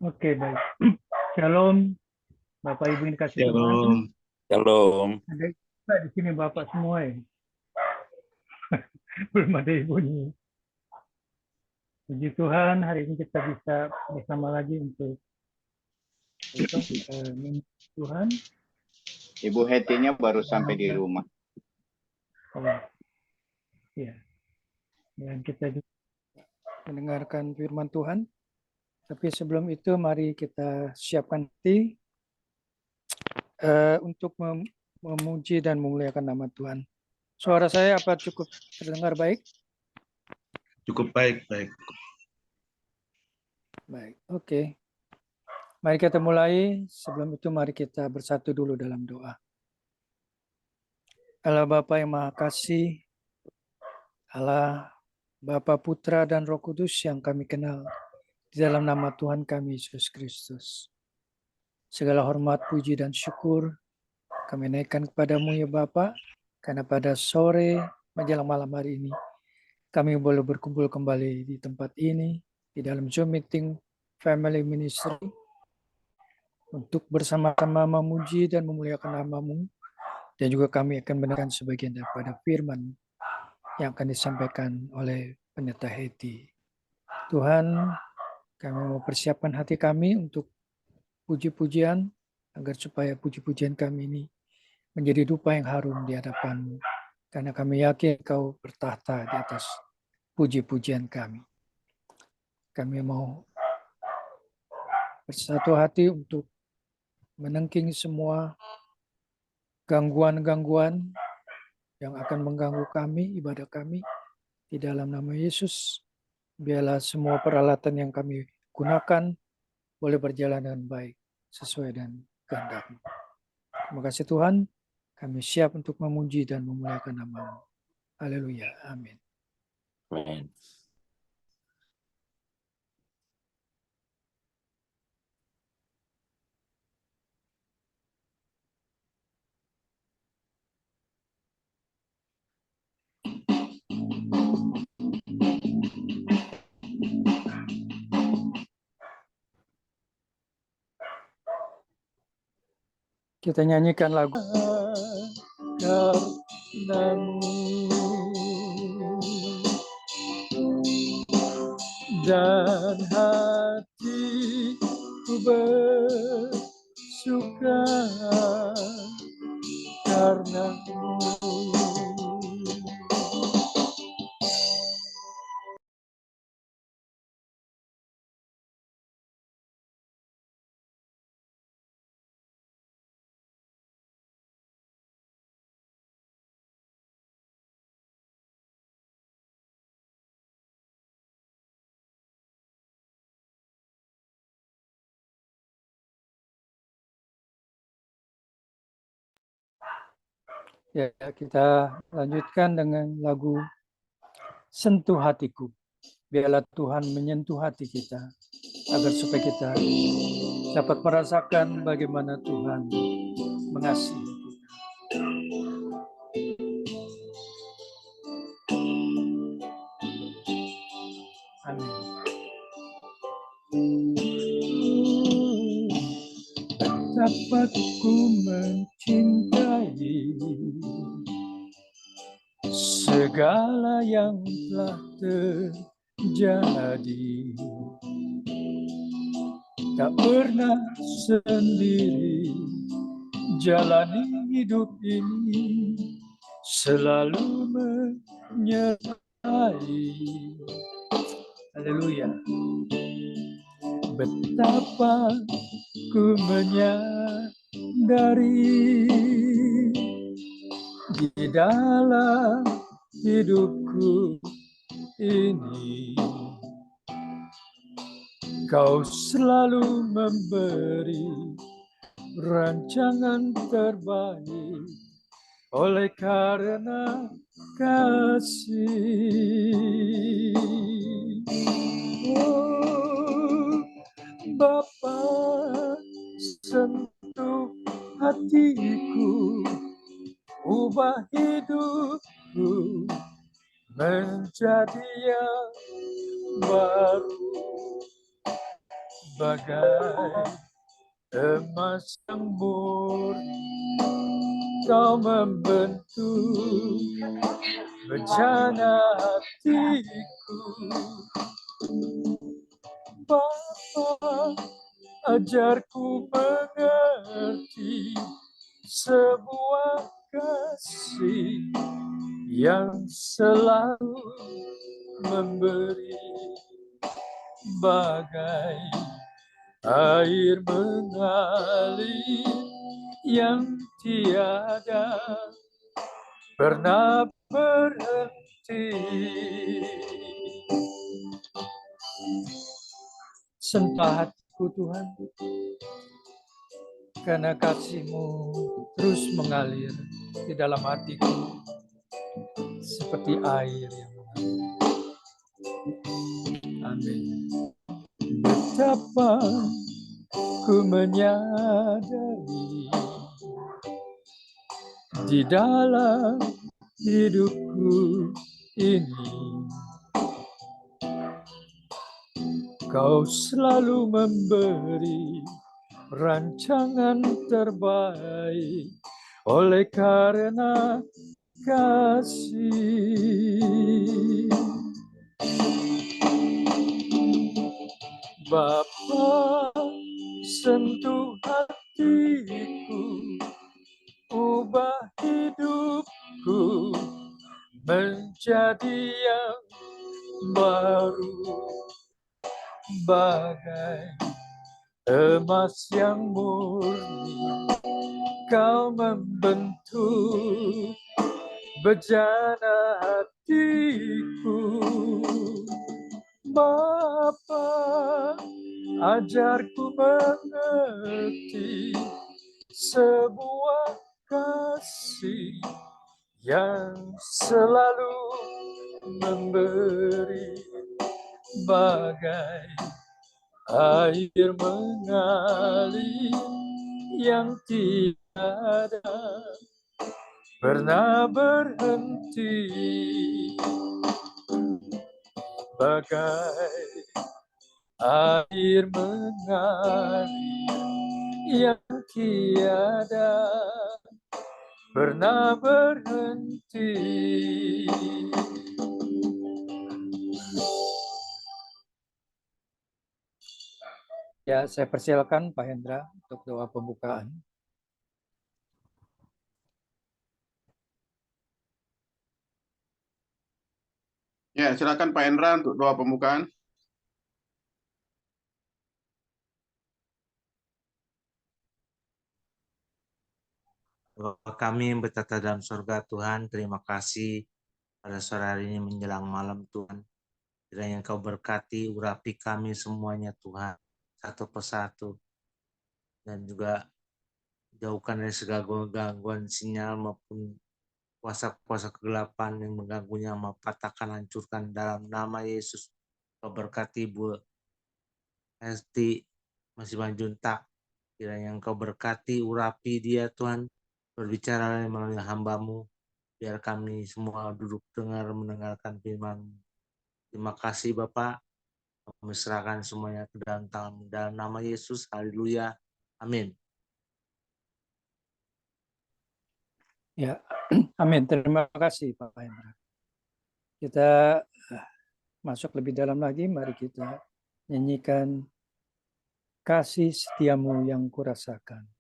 Oke, baik. Shalom, Bapak Ibu yang dikasih Tuhan. Shalom. Shalom. Ada kita di sini Bapak semua ya. Belum ada ibunya. Puji Tuhan, hari ini kita bisa bersama lagi untuk Tuhan. Ibu Hetinya baru sampai di rumah. Oh, ya. Dan kita juga mendengarkan firman Tuhan. Tapi sebelum itu mari kita siapkan hati untuk memuji dan memuliakan nama Tuhan. Suara saya apa cukup terdengar baik? Cukup baik. Baik, oke. Mari kita mulai. Sebelum itu mari kita bersatu dulu dalam doa. Allah Bapa yang Maha Kasih, Allah Bapa, Putra, dan Roh Kudus yang kami kenal, di dalam nama Tuhan kami Yesus Kristus. Segala hormat, puji, dan syukur kami naikkan kepadamu ya Bapa, karena pada sore menjelang malam hari ini, kami boleh berkumpul kembali di tempat ini, di dalam Zoom Meeting Family Ministry, untuk bersama-sama memuji dan memuliakan nama-Mu, dan juga kami akan mendengarkan sebagian daripada firman yang akan disampaikan oleh Pendeta Heti. Tuhan, kami mau persiapkan hati kami untuk puji-pujian, agar supaya puji-pujian kami ini menjadi dupa yang harum di hadapan-Mu. Karena kami yakin Kau bertahta di atas puji-pujian kami. Kami mau bersatu hati untuk menengking semua gangguan-gangguan yang akan mengganggu kami, ibadah kami, di dalam nama Yesus. Biarlah semua peralatan yang kami gunakan boleh berjalan dengan baik, sesuai dengan kehendak-Mu. Terima kasih Tuhan, kami siap untuk memuji dan memuliakan nama-Mu. Haleluya, amin. Amin. Kita nyanyikan lagu Karena-Mu, dan hatiku bersuka karena-Mu. Ya, kita lanjutkan dengan lagu Sentuh Hatiku. Biarlah Tuhan menyentuh hati kita, agar supaya kita dapat merasakan bagaimana Tuhan mengasihi kita. Amin. Dapat ku mencintai segala yang telah terjadi, tak pernah sendiri jalani hidup ini, selalu menyertai. Haleluya. Betapa ku menyadari di dalam hidupku ini, Kau selalu memberi rancangan terbaik oleh karena kasih. Oh, Bapa, sentuh hatiku, ubah hidupku menjadi yang baru. bagai emas yang murni. Kau membentuk bejana hatiku. Bapa, ajarku mengerti sebuah kasih yang selalu memberi, bagai air mengalir yang tiada pernah berhenti. Sentuh hatiku Tuhan, karena kasih-Mu terus mengalir di dalam hatiku seperti air yang mengalir. Amin. Betapa ku menyadari di dalam hidupku ini Kau selalu memberi rancangan terbaik oleh karena kasih. Bapa, sentuh hatiku, ubah hidupku menjadi yang baru, bagai emas yang murni. Kau membentuk bejana hatiku. Bapa, ajarku mengerti sebuah kasih yang selalu memberi, bagai air mengalir yang tiada pernah berhenti, bagai air mengalir yang tiada pernah berhenti. Ya, saya persilakan Pak Hendra untuk doa pembukaan. Ya, silakan Pak Hendra untuk doa pembukaan. Bapa kami yang bertata dalam surga, Tuhan, terima kasih pada sore hari ini menjelang malam, Tuhan. Kiranya Engkau berkati, urapi kami semuanya, Tuhan, satu persatu. Dan juga jauhkan dari segala gangguan sinyal maupun kuasa-kuasa kegelapan yang mengganggunya, patahkan, hancurkan dalam nama Yesus. Kau berkati Bu Esti Masih Manjuntak. Kiranya Engkau berkati, urapi dia, Tuhan. Berbicara melalui hamba-Mu, biar kami semua duduk mendengarkan firman-Mu. Terima kasih Bapak, kami serahkan semuanya ke dalam tangan-Mu, dalam nama Yesus, haleluya, amin. Ya, amin. Terima kasih Pak Hendra. Kita masuk lebih dalam lagi, mari kita nyanyikan Kasih Setiamu yang Kurasakan.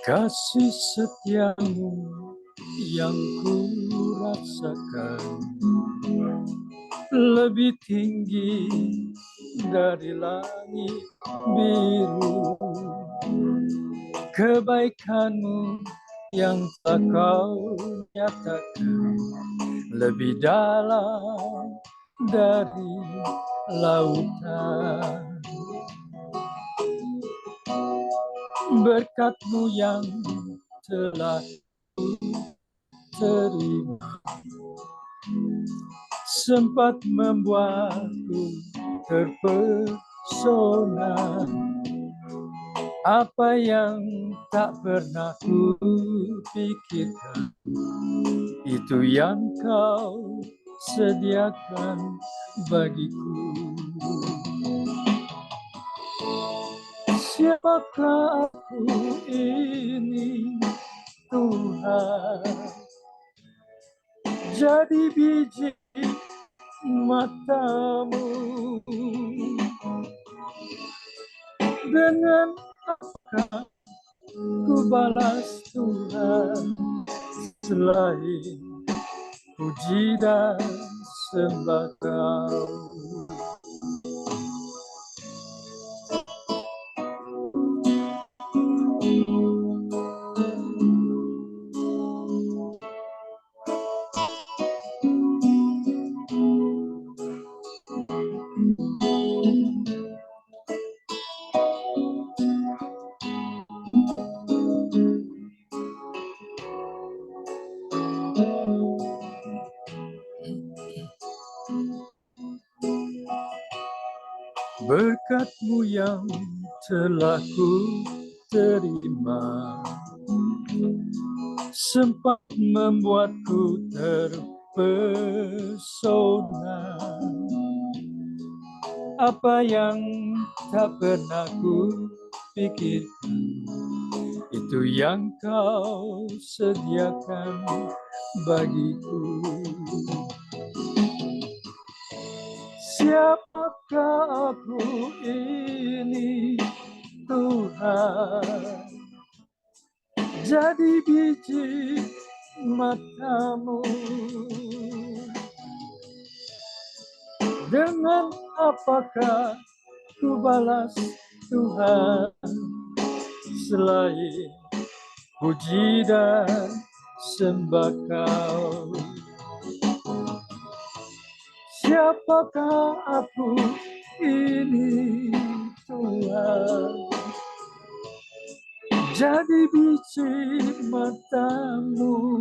Kasih setiamu yang ku rasakan lebih tinggi dari langit biru. kebaikan-Mu yang telah Kau nyatakan lebih dalam dari lautan. Berkat-Mu yang telah terima sempat membuatku terpesona. Apa yang tak pernah ku pikirkan, itu yang Kau sediakan bagiku. Siapakah aku ini, Tuhan? Jadi biji mata-Mu. Dengan apa ku balas Tuhan selain puji dan sembah Kau. Berkat-Mu yang telah ku terima sempat membuatku terpesona. Apa yang tak pernah ku pikirkan, itu yang Kau sediakan bagiku. Siapakah aku ini, Tuhan? Jadi biji mata-Mu. Dengan apakah ku balas Tuhan selain puji dan sembah Kau? Siapakah aku ini, Tuhan? Jadi biji mata-Mu.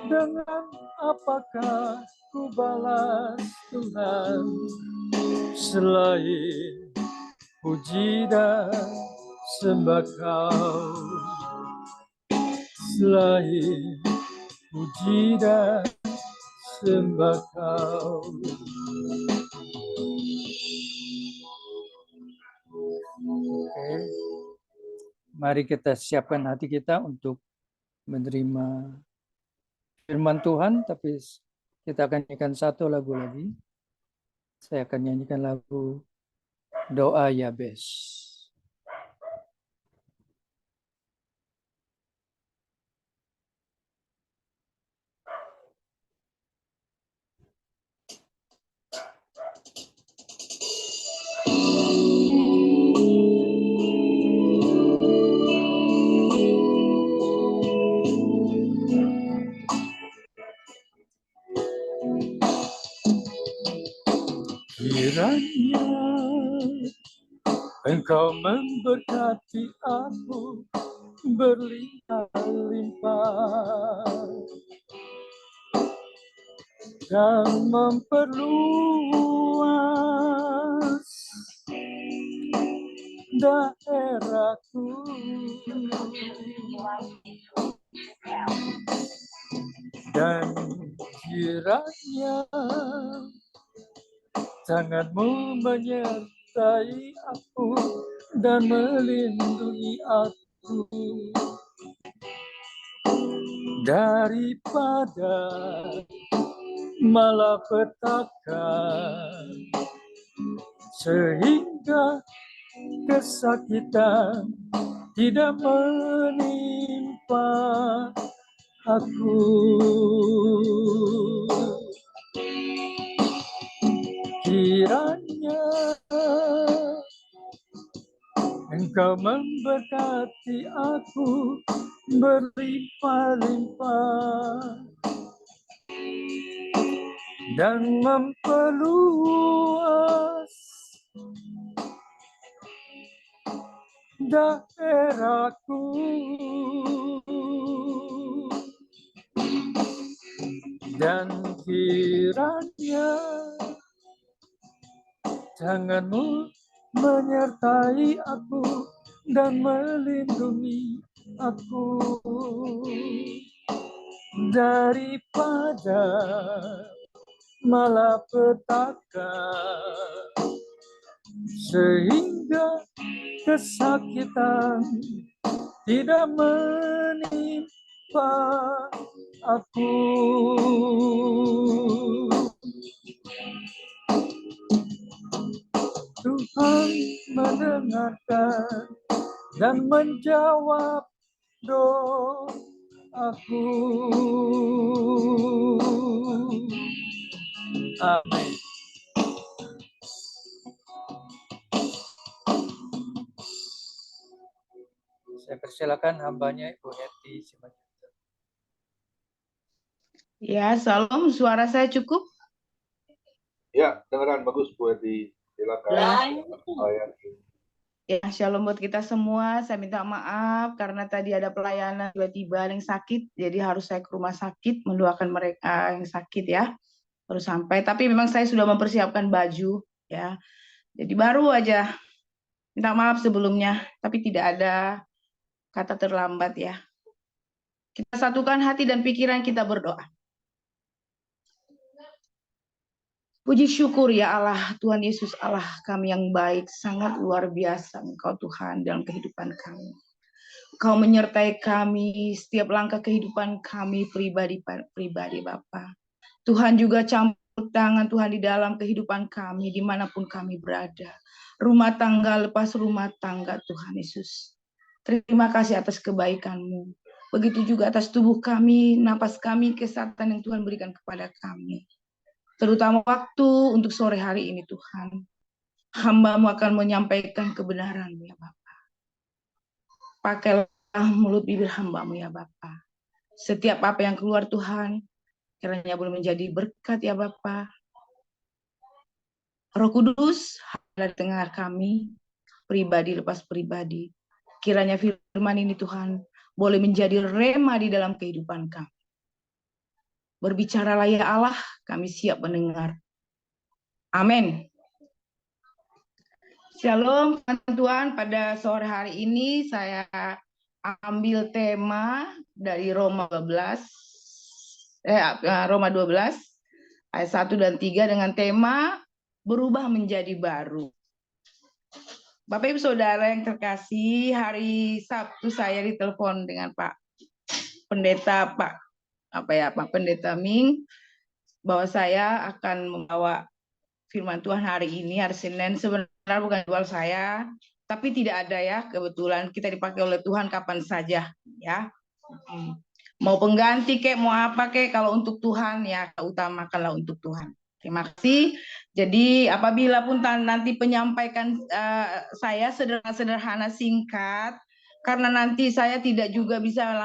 Dengan apakah ku balas Tuhan selain puji dan sembah Kau? Selain puji dan sembah Kau. Oke. Mari kita siapkan hati kita untuk menerima firman Tuhan, tapi kita akan nyanyikan satu lagu lagi. Saya akan nyanyikan lagu Doa Yabes. Kiranya Engkau memberkati aku berlimpah-limpah dan memperluas daerahku, dan kiranya tangan-Mu menyertai aku dan melindungi aku daripada malapetaka, sehingga kesakitan tidak menimpa aku. Kiranya Engkau memberkati aku berlimpah-limpah dan memperluas daerahku, dan kiranya tanganmu menyertai aku dan melindungi aku daripada malapetaka, sehingga kesakitan tidak menimpa aku. Tuhan mendengarkan dan menjawab doaku. Amin. Saya persilakan hambanya Ibu Hetty Simanjuntak. Ya, Salam, suara saya cukup? Ya, dengaran bagus Bu Edi. Silakan. Ya, shalom buat kita semua. Saya minta maaf karena tadi ada pelayanan tiba-tiba ada yang sakit, jadi harus saya ke rumah sakit mendoakan mereka yang sakit ya. Baru sampai, tapi memang saya sudah mempersiapkan baju ya. Jadi baru aja. Minta maaf sebelumnya, tapi tidak ada kata terlambat ya. Kita satukan hati dan pikiran, kita berdoa. Puji syukur ya Allah, Tuhan Yesus Allah kami yang baik, sangat luar biasa Engkau Tuhan dalam kehidupan kami. Engkau menyertai kami setiap langkah kehidupan kami pribadi Bapa. Tuhan juga campur tangan Tuhan di dalam kehidupan kami dimanapun kami berada. Rumah tangga lepas rumah tangga Tuhan Yesus. Terima kasih atas kebaikan-Mu. Begitu juga atas tubuh kami, napas kami, kesehatan yang Tuhan berikan kepada kami. Terutama waktu untuk sore hari ini Tuhan. Hamba-Mu akan menyampaikan kebenaran ya Bapa. Pakailah mulut bibir hamba-Mu ya Bapa. Setiap apa yang keluar Tuhan, kiranya boleh menjadi berkat ya Bapa. Roh Kudus, ada di tengah kami, pribadi lepas pribadi. Kiranya firman ini Tuhan, boleh menjadi rema di dalam kehidupan kami. Berbicaralah ya Allah, kami siap mendengar. Amin. Shalom Tuhan, pada sore hari ini saya ambil tema dari Roma 12 ayat 1 dan 3 dengan tema berubah menjadi baru. Bapak Ibu Saudara yang terkasih, hari Sabtu saya ditelepon dengan Pak Pendeta Pendeta Ming bahwa saya akan membawa firman Tuhan hari ini, hari Senin. Sebenarnya bukan jadwal saya, tapi tidak ada ya, kebetulan kita dipakai oleh Tuhan kapan saja ya. Mau pengganti kek, mau apa kek, kalau untuk Tuhan ya utamakanlah untuk Tuhan. Terima kasih. Jadi apabila pun nanti penyampaikan saya sederhana singkat, karena nanti saya tidak juga bisa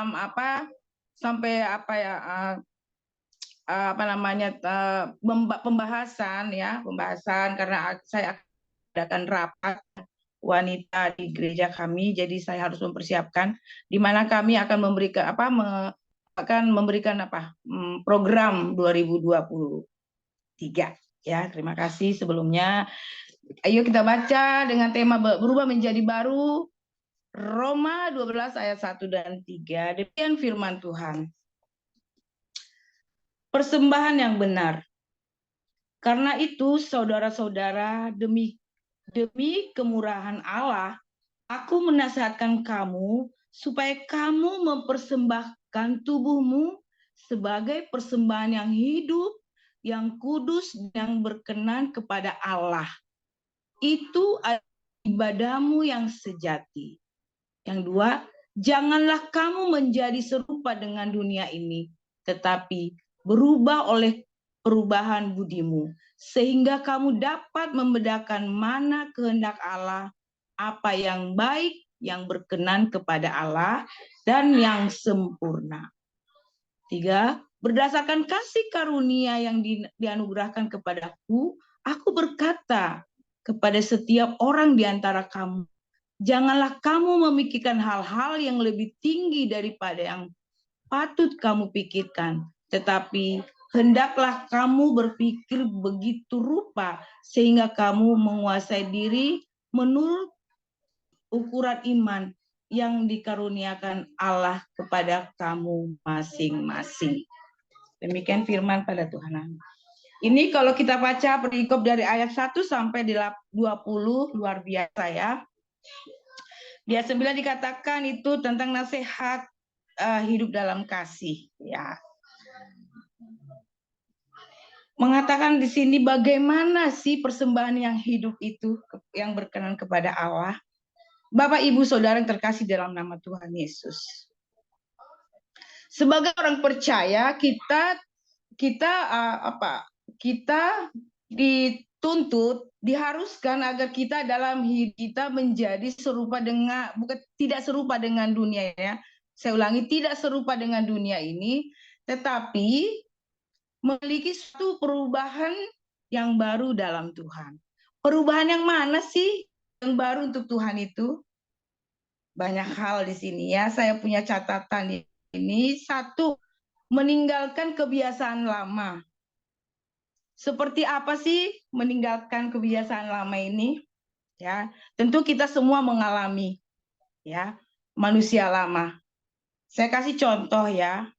pembahasan karena saya akan rapat wanita di gereja kami, jadi saya harus mempersiapkan di mana kami akan memberikan program 2023 ya. Terima kasih sebelumnya. Ayo kita baca dengan tema berubah menjadi baru, Roma 12 ayat 1 dan 3. Demikian firman Tuhan. Persembahan yang benar. Karena itu, saudara-saudara, demi kemurahan Allah, aku menasihatkan kamu supaya kamu mempersembahkan tubuhmu sebagai persembahan yang hidup, yang kudus, yang berkenan kepada Allah. Itu adalah ibadahmu yang sejati. Yang dua, janganlah kamu menjadi serupa dengan dunia ini, tetapi berubah oleh perubahan budimu, sehingga kamu dapat membedakan mana kehendak Allah, apa yang baik, yang berkenan kepada Allah dan yang sempurna. 3. Berdasarkan kasih karunia yang dianugerahkan kepadaku, aku berkata kepada setiap orang di antara kamu, janganlah kamu memikirkan hal-hal yang lebih tinggi daripada yang patut kamu pikirkan, tetapi hendaklah kamu berpikir begitu rupa sehingga kamu menguasai diri menurut ukuran iman yang dikaruniakan Allah kepada kamu masing-masing. Demikian firman pada Tuhan. Ini kalau kita baca perikop dari ayat 1 sampai 20, luar biasa ya. Di ayat 9 dikatakan itu tentang nasihat hidup dalam kasih ya. Mengatakan di sini bagaimana sih persembahan yang hidup itu yang berkenan kepada Allah. Bapak Ibu Saudara yang terkasih dalam nama Tuhan Yesus. Sebagai orang percaya kita dituntut, diharuskan agar kita dalam hidup kita menjadi serupa dengan, bukan tidak serupa dengan dunia ya. Saya ulangi, tidak serupa dengan dunia ini, tetapi memiliki suatu perubahan yang baru dalam Tuhan. Perubahan yang mana sih yang baru untuk Tuhan itu? Banyak hal di sini ya. Saya punya catatan ini. 1, meninggalkan kebiasaan lama. Seperti apa sih meninggalkan kebiasaan lama ini? Ya, tentu kita semua mengalami ya, manusia lama. Saya kasih contoh ya.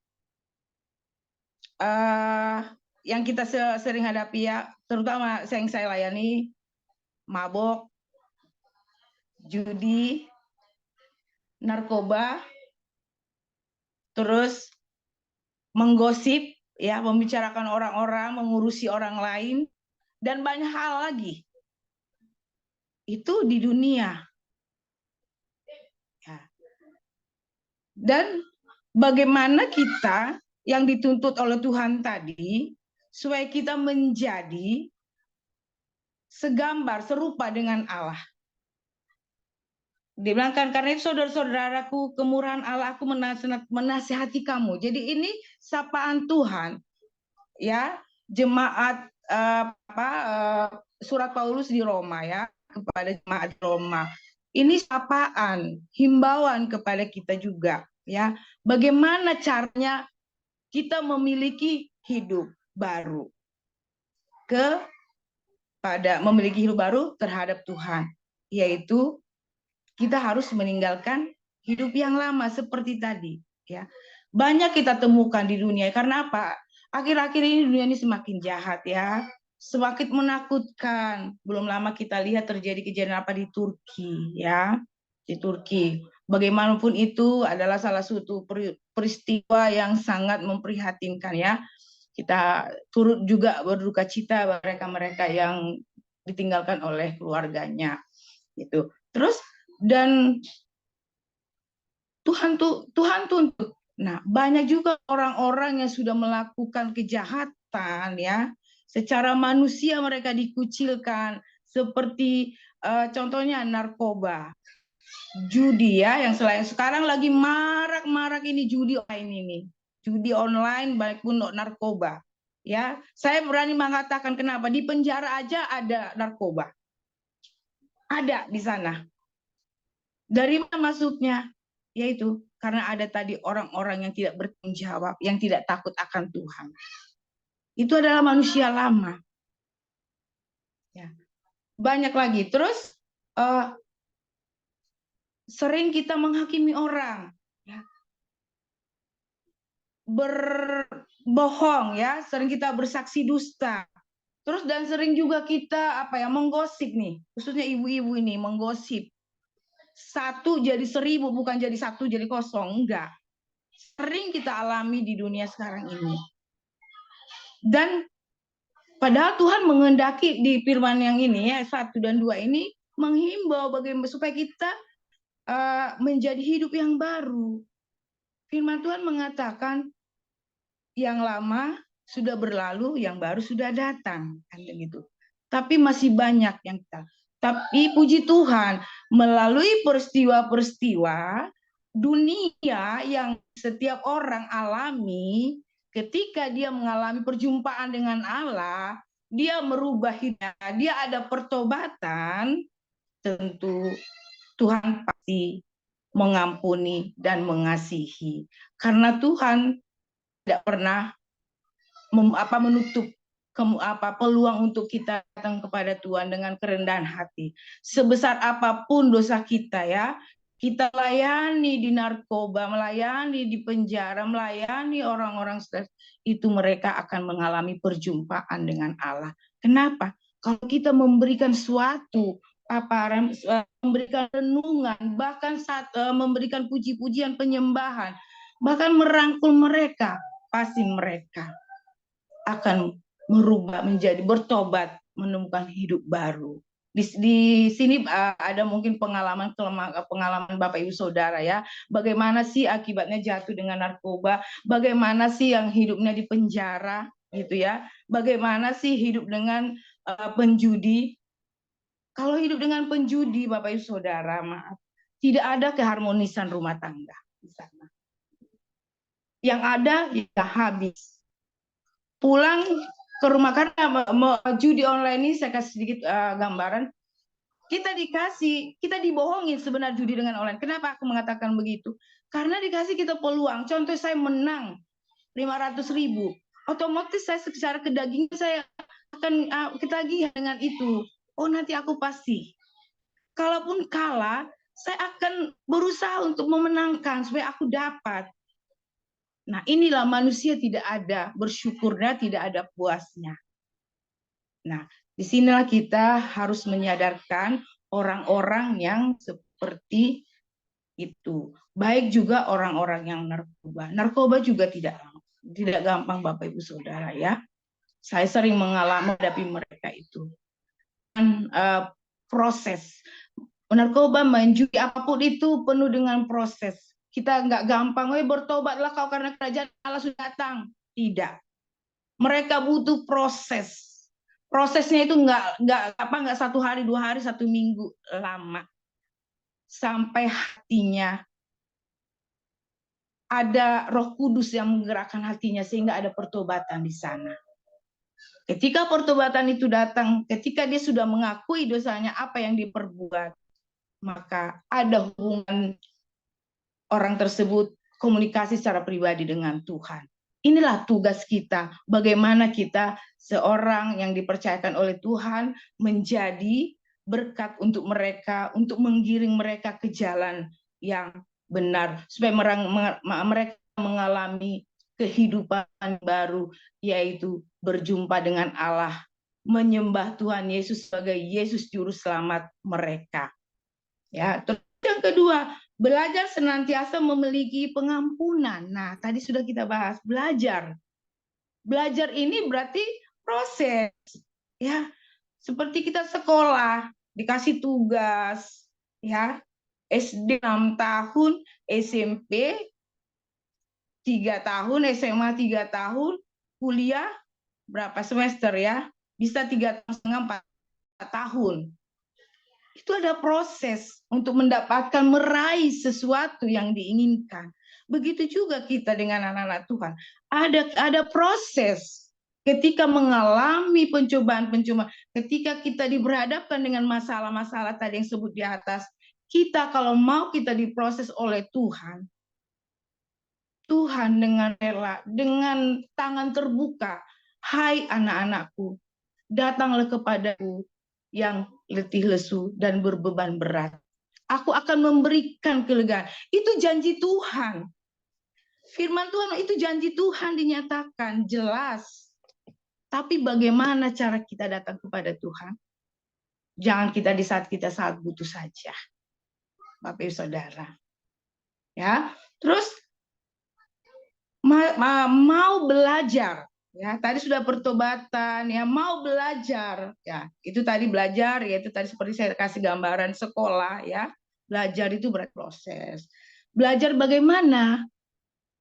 Yang kita sering hadapi ya, terutama yang saya layani, mabok, judi, narkoba, terus menggosip, ya, membicarakan orang-orang, mengurusi orang lain, dan banyak hal lagi. Itu di dunia. Ya. Dan bagaimana kita yang dituntut oleh Tuhan tadi, supaya kita menjadi segambar, serupa dengan Allah. Dibilangkan, karena itu saudara-saudaraku, kemurahan Allah aku menasihati kamu. Jadi ini sapaan Tuhan, ya, jemaat surat Paulus di Roma ya, kepada jemaat Roma. Ini sapaan, himbauan kepada kita juga, ya. Bagaimana caranya kita memiliki hidup baru memiliki hidup baru terhadap Tuhan, yaitu kita harus meninggalkan hidup yang lama seperti tadi, ya. Banyak kita temukan di dunia, karena apa? Akhir-akhir ini dunia ini semakin jahat ya, semakin menakutkan. Belum lama kita lihat terjadi kejadian apa di Turki ya, di Turki. Bagaimanapun itu adalah salah satu peristiwa yang sangat memprihatinkan ya. Kita turut juga berduka cita mereka-mereka yang ditinggalkan oleh keluarganya gitu. Terus dan Tuhan tuntut. Nah, banyak juga orang-orang yang sudah melakukan kejahatan ya. Secara manusia mereka dikucilkan, seperti contohnya narkoba, judi ya, yang sekarang lagi marak-marak ini judi online ini. Judi online baik pun narkoba. Ya, saya berani mengatakan kenapa di penjara aja ada narkoba. Ada di sana. Dari mana masuknya? Yaitu karena ada tadi orang-orang yang tidak bertanggung jawab, yang tidak takut akan Tuhan. Itu adalah manusia lama. Ya. Banyak lagi. Terus sering kita menghakimi orang. Ya. Berbohong ya, sering kita bersaksi dusta. Terus dan sering juga kita menggosip nih, khususnya ibu-ibu ini menggosip. 1 jadi 1000, bukan jadi 1 jadi 0, enggak. Sering kita alami di dunia sekarang ini. Dan padahal Tuhan menghendaki di firman yang ini ya, 1 dan 2 ini menghimbau bagaimana supaya kita menjadi hidup yang baru. Firman Tuhan mengatakan yang lama sudah berlalu, yang baru sudah datang, kan begitu. Tapi masih banyak yang kita. Tapi puji Tuhan, melalui peristiwa-peristiwa dunia yang setiap orang alami, ketika dia mengalami perjumpaan dengan Allah, dia merubah hidupnya, dia ada pertobatan, tentu Tuhan pasti mengampuni dan mengasihi. Karena Tuhan tidak pernah menutup peluang untuk kita datang kepada Tuhan dengan kerendahan hati. Sebesar apapun dosa kita ya, kita melayani di narkoba, melayani di penjara, melayani orang-orang stres, itu mereka akan mengalami perjumpaan dengan Allah. Kenapa? Kalau kita memberikan suatu memberikan renungan, bahkan memberikan puji-pujian penyembahan, bahkan merangkul mereka, pasti mereka akan merubah menjadi bertobat, menemukan hidup baru. Di sini ada mungkin pengalaman Bapak Ibu Saudara ya, bagaimana sih akibatnya jatuh dengan narkoba, bagaimana sih yang hidupnya di penjara gitu ya, bagaimana sih hidup dengan penjudi. Kalau hidup dengan penjudi Bapak Ibu Saudara, maaf, tidak ada keharmonisan rumah tangga di sana. Yang ada ya habis. Pulang ke rumah, karena judi online ini saya kasih sedikit gambaran. Kita dibohongin sebenarnya judi dengan online. Kenapa aku mengatakan begitu? Karena dikasih kita peluang. Contoh saya menang 500.000, otomatis saya secara kedagingan saya akan ketagihan dengan itu. Oh nanti aku pasti. Kalaupun kalah, saya akan berusaha untuk memenangkan supaya aku dapat. Nah inilah manusia tidak ada bersyukurnya, tidak ada puasnya. Nah disinilah kita harus menyadarkan orang-orang yang seperti itu. Baik juga orang-orang yang narkoba. Narkoba juga tidak gampang Bapak Ibu Saudara ya. Saya sering menghadapi mereka itu. Dan, proses. Narkoba, main judi, apapun itu penuh dengan proses. Kita nggak gampang, bertobatlah kau karena kerajaan Allah sudah datang. Tidak. Mereka butuh proses. Prosesnya itu nggak 1 hari, 2 hari, 1 minggu, lama. Sampai hatinya ada Roh Kudus yang menggerakkan hatinya sehingga ada pertobatan di sana. Ketika pertobatan itu datang, ketika dia sudah mengakui dosanya apa yang diperbuat, maka ada hubungan orang tersebut komunikasi secara pribadi dengan Tuhan. Inilah tugas kita, bagaimana kita seorang yang dipercayakan oleh Tuhan menjadi berkat untuk mereka, untuk menggiring mereka ke jalan yang benar, supaya mereka mengalami kehidupan baru, yaitu berjumpa dengan Allah, menyembah Tuhan Yesus sebagai Yesus Juru Selamat mereka. Ya, terus yang kedua, belajar senantiasa memiliki pengampunan. Nah, tadi sudah kita bahas, belajar. Belajar ini berarti proses. Ya, seperti kita sekolah, dikasih tugas, ya. SD 6 tahun, SMP 3 tahun, SMA 3 tahun, kuliah berapa semester ya? Bisa 3,5 tahun. Itu ada proses untuk mendapatkan, meraih sesuatu yang diinginkan. Begitu juga kita dengan anak-anak Tuhan. Ada proses ketika mengalami pencobaan-pencobaan, ketika kita diberhadapkan dengan masalah-masalah tadi yang sebut di atas, kita kalau mau kita diproses oleh Tuhan, Tuhan dengan rela, dengan tangan terbuka, hai anak-anakku, datanglah kepadaku yang letih lesu dan berbeban berat. Aku akan memberikan kelegaan. Itu janji Tuhan. Firman Tuhan itu janji Tuhan dinyatakan jelas. Tapi bagaimana cara kita datang kepada Tuhan? Jangan kita di saat kita sangat butuh saja. Bapak Ibu Saudara. Ya, terus mau belajar. Ya, tadi sudah pertobatan, ya mau belajar, ya itu tadi belajar, ya itu tadi seperti saya kasih gambaran sekolah, ya belajar itu berproses. Belajar bagaimana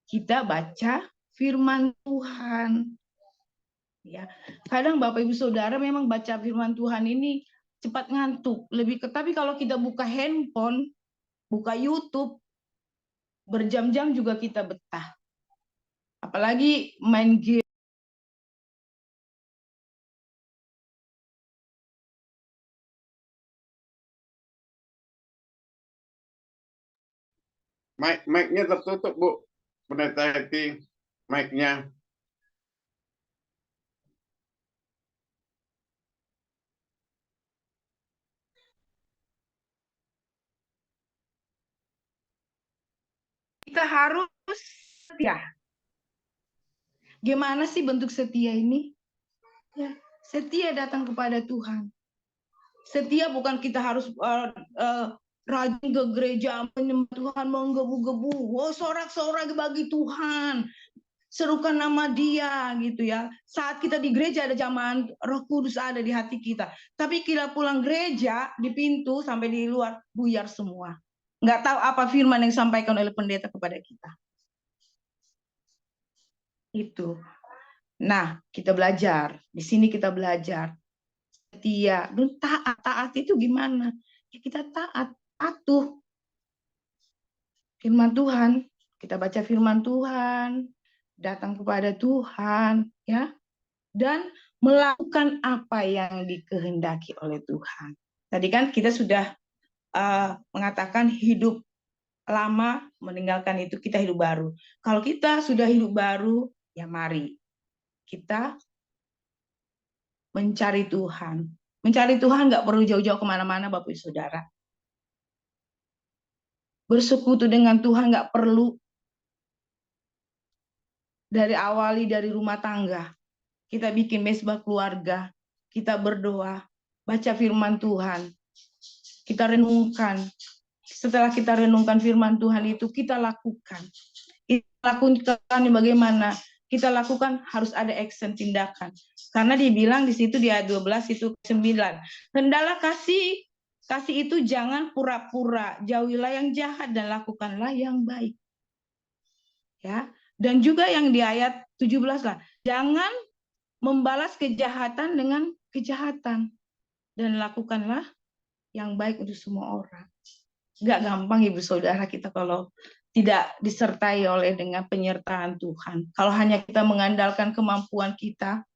kita baca Firman Tuhan, ya kadang Bapak Ibu Saudara memang baca Firman Tuhan ini cepat ngantuk. Tapi kalau kita buka handphone, buka YouTube, berjam-jam juga kita betah. Apalagi main game. Mic-nya tertutup, Bu. Pendeta Hetty, mic-nya. Kita harus setia. Gimana sih bentuk setia ini? Ya, setia datang kepada Tuhan. Setia bukan kita harus rajin ke gereja menyembah Tuhan, menggebu-gebu, sorak-sorak bagi Tuhan, serukan nama Dia gitu ya. Saat kita di gereja ada jamahan Roh Kudus ada di hati kita. Tapi kita pulang gereja di pintu sampai di luar buyar semua. Nggak tahu apa firman yang disampaikan oleh pendeta kepada kita. Itu. Nah, kita belajar. Di sini kita belajar. Setia. Dan taat. Taat itu gimana? Ya kita taat. Patuh. Firman Tuhan. Kita baca firman Tuhan. Datang kepada Tuhan. Ya. Dan melakukan apa yang dikehendaki oleh Tuhan. Tadi kan kita sudah mengatakan hidup lama, meninggalkan itu kita hidup baru. Kalau kita sudah hidup baru, ya mari kita mencari Tuhan. Mencari Tuhan nggak perlu jauh-jauh kemana-mana, Bapak Ibu Saudara. Bersekutu dengan Tuhan nggak perlu dari rumah tangga. Kita bikin mesbah keluarga, kita berdoa, baca firman Tuhan, kita renungkan. Setelah kita renungkan firman Tuhan itu, kita lakukan. Kita lakukan bagaimana? Kita lakukan harus ada action, tindakan. Karena dibilang di situ di ayat 12 itu 9. Hendaklah kasih itu jangan pura-pura, jauhilah yang jahat dan lakukanlah yang baik. Ya. Dan juga yang di ayat 17 lah, jangan membalas kejahatan dengan kejahatan dan lakukanlah yang baik untuk semua orang. Nggak gampang Ibu Saudara kita kalau tidak disertai oleh dengan penyertaan Tuhan. Kalau hanya kita mengandalkan kemampuan kita,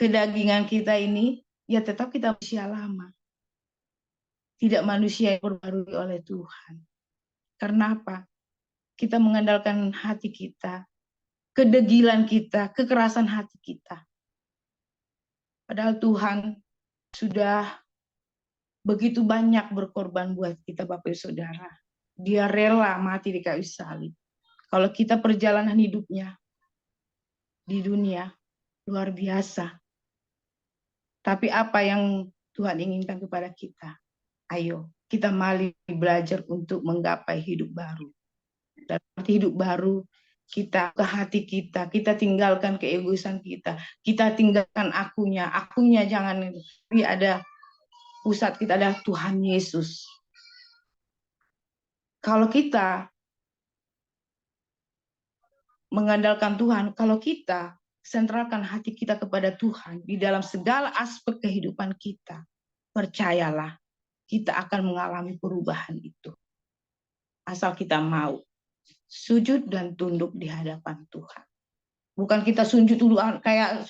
kedagingan kita ini, ya tetap kita manusia lama. Tidak manusia yang diperbarui oleh Tuhan. Karena apa? Kita mengandalkan hati kita, kedegilan kita, kekerasan hati kita. Padahal Tuhan sudah begitu banyak berkorban buat kita Bapak Ibu Saudara. Dia rela mati di kayu salib. Kalau kita perjalanan hidupnya di dunia luar biasa. Tapi apa yang Tuhan inginkan kepada kita? Ayo, kita mari belajar untuk menggapai hidup baru. Dan hidup baru, kita ke hati kita tinggalkan keegoisan kita tinggalkan akunya jangan. Tapi ada pusat kita adalah Tuhan Yesus. Kalau kita mengandalkan Tuhan, kalau kita sentralkan hati kita kepada Tuhan di dalam segala aspek kehidupan kita, percayalah, kita akan mengalami perubahan itu. Asal kita mau sujud dan tunduk di hadapan Tuhan. Bukan kita sujud dulu kayak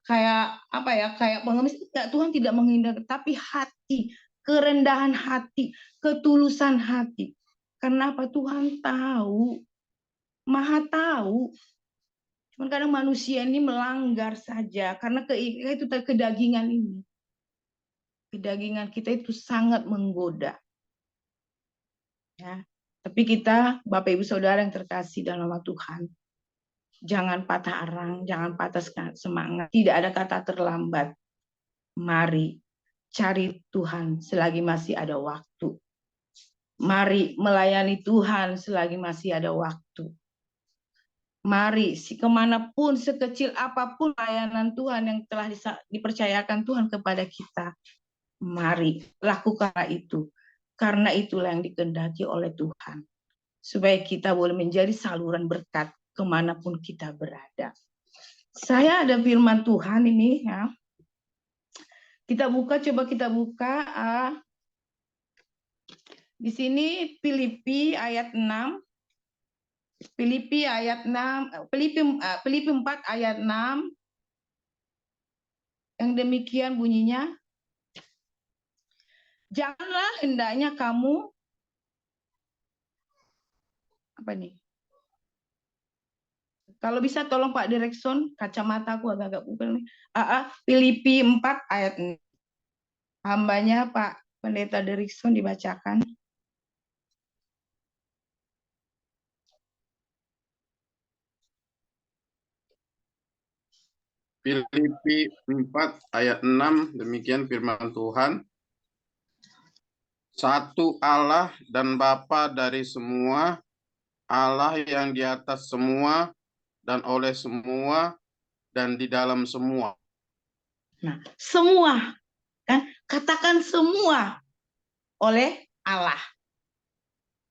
kayak pengemis. Tuhan tidak menghindar, tapi hati, kerendahan hati, ketulusan hati. Kenapa? Tuhan tahu, Maha tahu. Cuman kadang manusia ini melanggar saja karena itu kedagingan ini. Kedagingan kita itu sangat menggoda. Ya, tapi kita, Bapak Ibu Saudara yang terkasih dalam nama Tuhan, jangan patah arang, jangan patah semangat. Tidak ada kata terlambat. Mari cari Tuhan selagi masih ada waktu. Mari melayani Tuhan selagi masih ada waktu. Mari kemanapun, sekecil apapun layanan Tuhan yang telah dipercayakan Tuhan kepada kita, mari lakukanlah itu. Karena itulah yang dikehendaki oleh Tuhan. Supaya kita boleh menjadi saluran berkat kemanapun kita berada. Saya ada firman Tuhan ini ya. Kita buka, coba kita buka. Di sini Filipi ayat 6. Filipi ayat 6, Filipi 4 ayat 6. Yang demikian bunyinya. Janganlah hendaknya kamu apa nih? Kalau bisa tolong Pak Direkson, kacamata aku agak-agak pupil nih. Filipi 4 ayat 6. Hambanya Pak Pendeta Direkson dibacakan. Filipi 4 ayat 6, demikian firman Tuhan. Satu Allah dan Bapa dari semua, Allah yang di atas semua, dan oleh semua, dan di dalam semua. Nah, semua, kan? Katakan semua oleh Allah.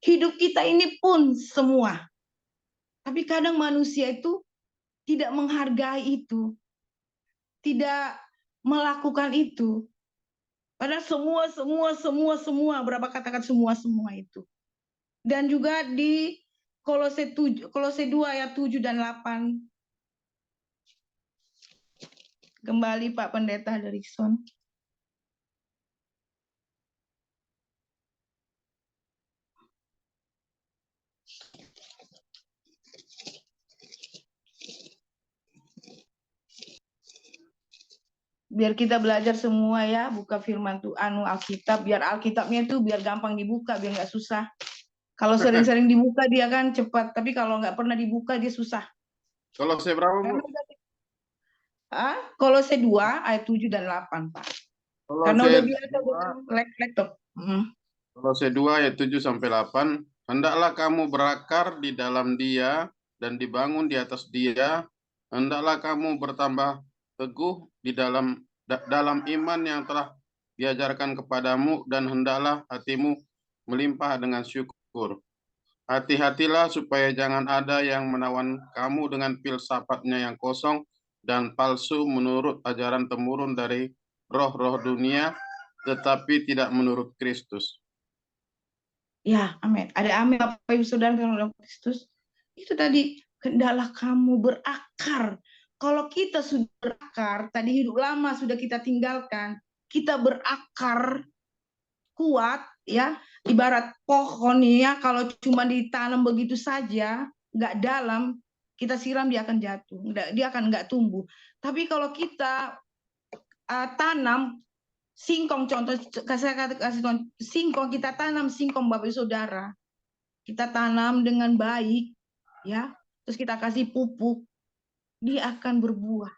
Hidup kita ini pun semua. Tapi kadang manusia itu tidak menghargai itu. Tidak melakukan itu. Padahal semua, berapa katakan semua itu. Dan juga di Kolose 2 ayat 7 dan 8. Kembali Pak Pendeta Derikson. Biar kita belajar semua ya, buka firman Tuhan, Alkitab, biar Alkitabnya itu biar gampang dibuka, biar nggak susah. Kalau sering-sering dibuka dia kan cepat, tapi kalau nggak pernah dibuka dia susah. Kolose berapa, Bu? Kolose 2 ayat 7 dan 8, Pak. Karena udah biasa laptop. Kolose 2 ayat 7 sampai 8. Hendaklah kamu berakar di dalam Dia dan dibangun di atas Dia. Hendaklah kamu bertambah teguh di dalam iman yang telah diajarkan kepadamu, dan hendaklah hatimu melimpah dengan syukur. Hati-hatilah supaya jangan ada yang menawan kamu dengan filsafatnya yang kosong dan palsu menurut ajaran temurun dari roh-roh dunia, tetapi tidak menurut Kristus. Ya, amin. Ada amin Bapak Ibu Saudara dalam Kristus. Itu tadi, hendaklah kamu berakar. Kalau kita sudah berakar, tadi hidup lama sudah kita tinggalkan, kita berakar kuat ya, ibarat pohon ya, kalau cuma ditanam begitu saja, nggak dalam, kita siram dia akan jatuh, dia akan nggak tumbuh. Tapi kalau kita tanam singkong, contoh saya kasih contoh singkong, kita tanam singkong Bapak Ibu Saudara, kita tanam dengan baik ya, terus kita kasih pupuk, dia akan berbuah.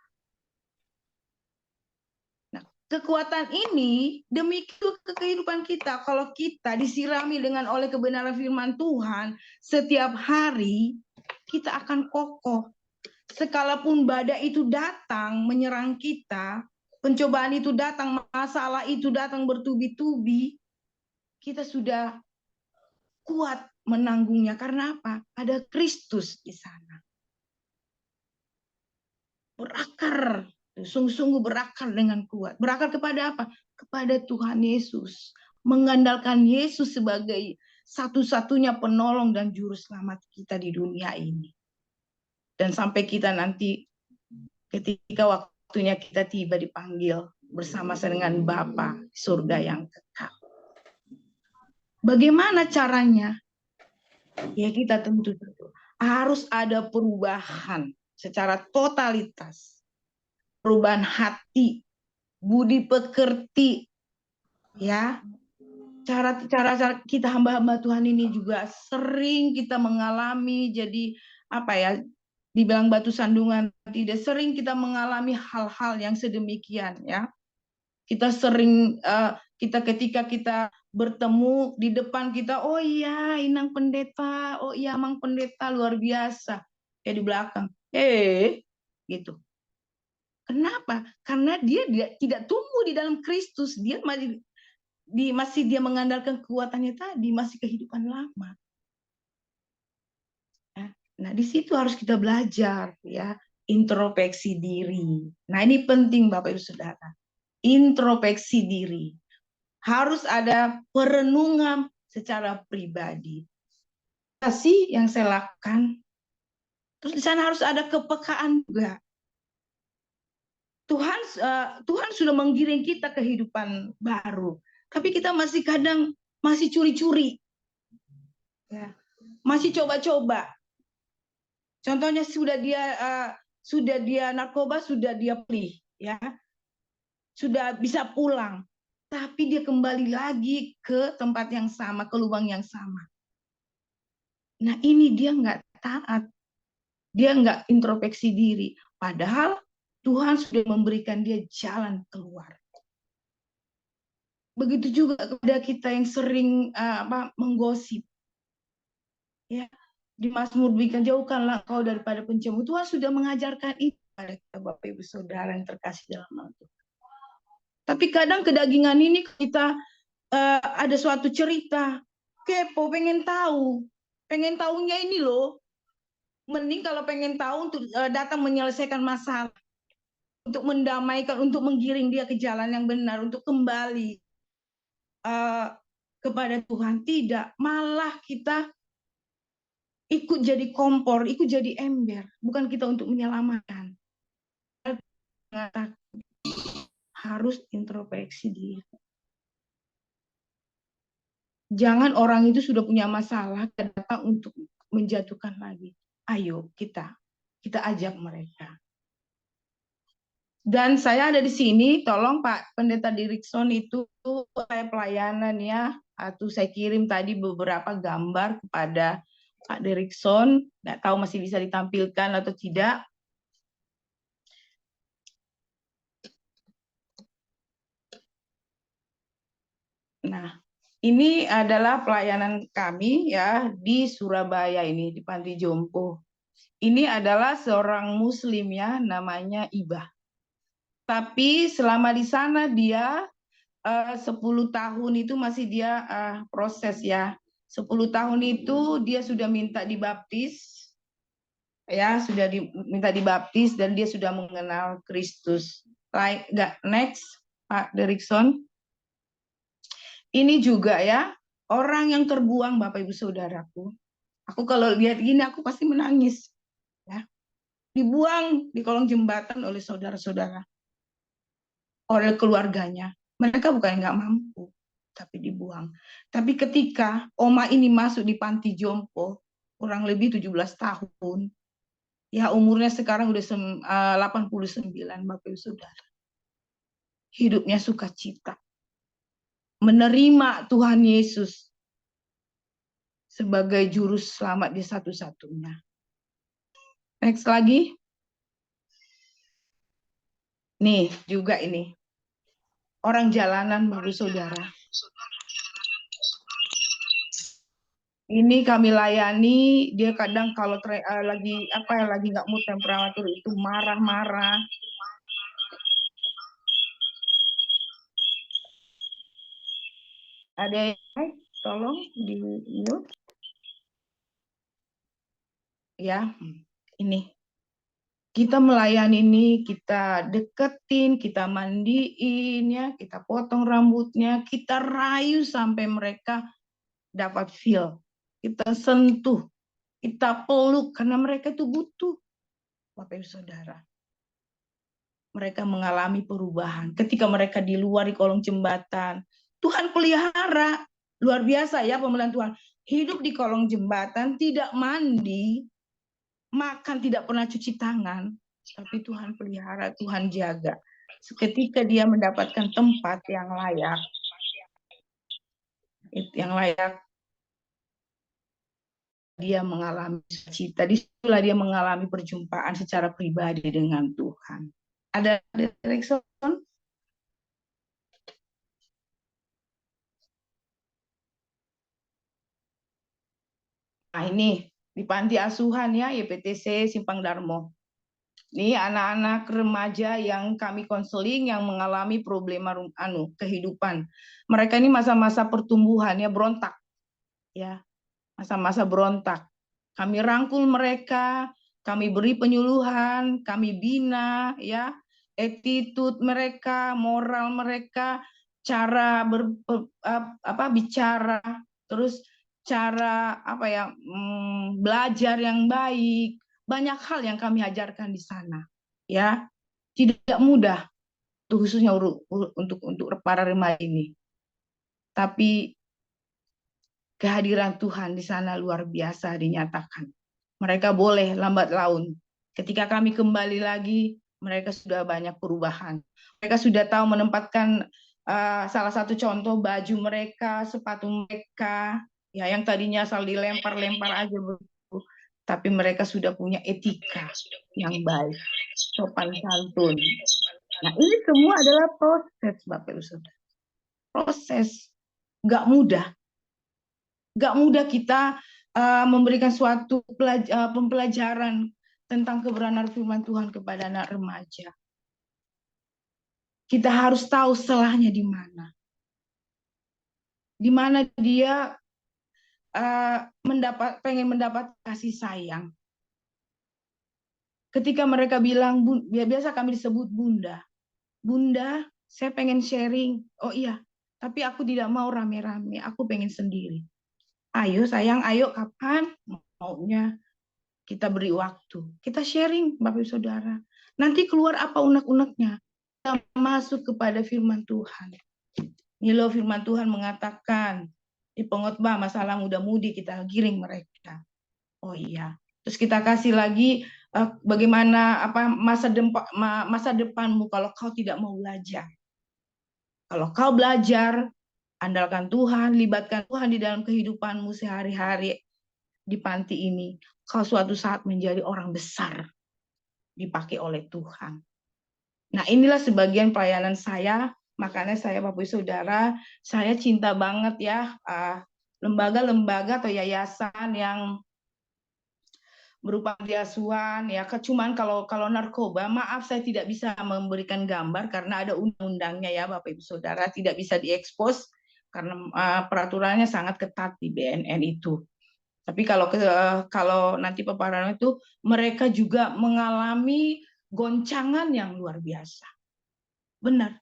Nah, kekuatan ini demi kehidupan kita. Kalau kita disirami oleh kebenaran firman Tuhan setiap hari, kita akan kokoh. Sekalipun badai itu datang menyerang kita, pencobaan itu datang, masalah itu datang bertubi-tubi, kita sudah kuat menanggungnya. Karena apa? Ada Kristus di sana. Berakar, sungguh-sungguh berakar dengan kuat. Berakar kepada apa? Kepada Tuhan Yesus. Mengandalkan Yesus sebagai satu-satunya penolong dan juru selamat kita di dunia ini. Dan sampai kita nanti ketika waktunya kita tiba dipanggil bersama-sama dengan Bapa di surga yang kekal. Bagaimana caranya? Ya kita tentu harus ada perubahan secara totalitas. Perubahan hati, budi pekerti, ya. Cara kita hamba-hamba Tuhan ini juga sering kita mengalami, jadi apa ya, dibilang batu sandungan, tidak, sering kita mengalami hal-hal yang sedemikian ya. Kita sering ketika kita bertemu di depan kita, oh iya Inang Pendeta, oh iya Mang Pendeta luar biasa, ya di belakang gitu. Kenapa? Karena dia tidak tumbuh di dalam Kristus, dia masih dia mengandalkan kekuatannya tadi, masih kehidupan lama. Nah, di situ harus kita belajar ya. introspeksi diri. Nah, ini penting Bapak Ibu Saudara. Introspeksi diri. Harus ada perenungan secara pribadi. Apa sih yang saya lakukan? Terus di sana harus ada kepekaan juga. Tuhan sudah menggiring kita ke kehidupan baru, tapi kita masih kadang masih curi-curi, ya, masih coba-coba. Contohnya sudah dia narkoba, sudah dia pilih, ya, sudah bisa pulang, tapi dia kembali lagi ke tempat yang sama, ke lubang yang sama. Nah, ini dia nggak taat, dia nggak introspeksi diri, padahal Tuhan sudah memberikan dia jalan keluar. Begitu juga kepada kita yang sering menggosip. Ya, di Mazmur berikan jauhkanlah kau daripada pencemburu. Tuhan sudah mengajarkan itu pada kita Bapak Ibu Saudara yang terkasih dalam nama Tuhan. Tapi kadang kedagingan ini kita ada suatu cerita kepo, pengen tahunya ini loh. Mending kalau pengen tahu untuk datang menyelesaikan masalah, untuk mendamaikan, untuk menggiring dia ke jalan yang benar, untuk kembali kepada Tuhan. Tidak, malah kita ikut jadi kompor, ikut jadi ember. Bukan kita untuk menyelamatkan. Harus introspeksi diri. Jangan orang itu sudah punya masalah datang untuk menjatuhkan lagi. Ayo kita ajak mereka. Dan saya ada di sini, tolong Pak Pendeta Dirikson itu saya pelayanan ya, atau saya kirim tadi beberapa gambar kepada Pak Dirikson, nggak tahu masih bisa ditampilkan atau tidak. Nah, ini adalah pelayanan kami ya di Surabaya ini, di Panti Jompo. Ini adalah seorang Muslim ya, namanya Ibah. Tapi selama di sana dia 10 tahun itu masih dia proses ya. 10 tahun itu dia sudah minta dibaptis. Ya, sudah diminta dibaptis dan dia sudah mengenal Kristus. Next, Pak Dirikson. Ini juga ya, orang yang terbuang Bapak Ibu Saudaraku. Aku kalau lihat gini aku pasti menangis. Ya. Dibuang di kolong jembatan oleh saudara-saudara. Oleh keluarganya. Mereka bukan nggak mampu, tapi dibuang. Tapi ketika Oma ini masuk di Panti Jompo, kurang lebih 17 tahun, ya umurnya sekarang udah 89, Bapak Ibu Saudara. Hidupnya sukacita. Menerima Tuhan Yesus sebagai juru selamat dia satu-satunya. Next lagi. Nih, juga ini. Orang jalanan Bapak Saudara. Ini kami layani, dia kadang kalau lagi nggak mood temperatur itu marah-marah. Ada yang tolong di mute. Ya, ini. Kita melayani ini, kita deketin, kita mandiin ya, kita potong rambutnya, kita rayu sampai mereka dapat feel. Kita sentuh, kita peluk karena mereka itu butuh. Bapak Ibu Saudara. Mereka mengalami perubahan. Ketika mereka di luar di kolong jembatan, Tuhan pelihara. Luar biasa ya pemelaan Tuhan. Hidup di kolong jembatan, tidak mandi, makan tidak pernah cuci tangan, tapi Tuhan pelihara, Tuhan jaga. Ketika dia mendapatkan tempat yang layak, dia mengalami cita. Disitulah dia mengalami perjumpaan secara pribadi dengan Tuhan. Ada Dirikson? Nah ini di panti asuhan ya, YPTC Simpang Darmo. Ini anak-anak remaja yang kami konseling yang mengalami problema kehidupan. Mereka ini masa-masa pertumbuhan ya, berontak. Ya, masa-masa berontak. Kami rangkul mereka, Kami beri penyuluhan, kami bina, ya, attitude mereka, moral mereka, cara bicara, terus cara belajar yang baik, banyak hal yang kami ajarkan di sana, ya. Tidak mudah, khususnya untuk para remaja ini. Tapi kehadiran Tuhan di sana luar biasa dinyatakan. Mereka boleh lambat laun. Ketika kami kembali lagi, mereka sudah banyak perubahan. Mereka sudah tahu menempatkan salah satu contoh baju mereka, sepatu mereka, ya yang tadinya asal dilempar-lempar aja begitu. Tapi mereka sudah punya etika yang baik, sopan santun. Nah, ini semua adalah proses, Bapak Ibu Saudara. Proses, nggak mudah. Nggak mudah kita memberikan suatu pembelajaran tentang kebenaran firman Tuhan kepada anak remaja. Kita harus tahu celahnya di mana. Di mana dia pengen mendapat kasih sayang. Ketika mereka bilang, biasa kami disebut bunda. Bunda, saya pengen sharing. Oh iya, tapi aku tidak mau rame-rame. Aku pengen sendiri. Ayo sayang, ayo kapan maunya. Kita beri waktu, kita sharing Bapak Ibu Saudara. Nanti keluar apa unek-uneknya, kita masuk kepada firman Tuhan. Ini loh firman Tuhan mengatakan, di pengkhotbah masalah muda-mudi kita giring mereka. Oh iya, terus kita kasih lagi bagaimana masa depanmu kalau kau tidak mau belajar. Kalau kau belajar, andalkan Tuhan, libatkan Tuhan di dalam kehidupanmu sehari-hari di panti ini, kau suatu saat menjadi orang besar dipakai oleh Tuhan. Nah, inilah sebagian pelayanan saya. Makanya saya, Bapak Ibu Saudara, saya cinta banget ya lembaga-lembaga atau yayasan yang berupa asuhan ya. Cuman kalau narkoba, maaf saya tidak bisa memberikan gambar karena ada undang-undangnya ya, Bapak Ibu Saudara, tidak bisa diekspos karena peraturannya sangat ketat di BNN itu. Tapi kalau nanti paparan itu, mereka juga mengalami goncangan yang luar biasa. Benar.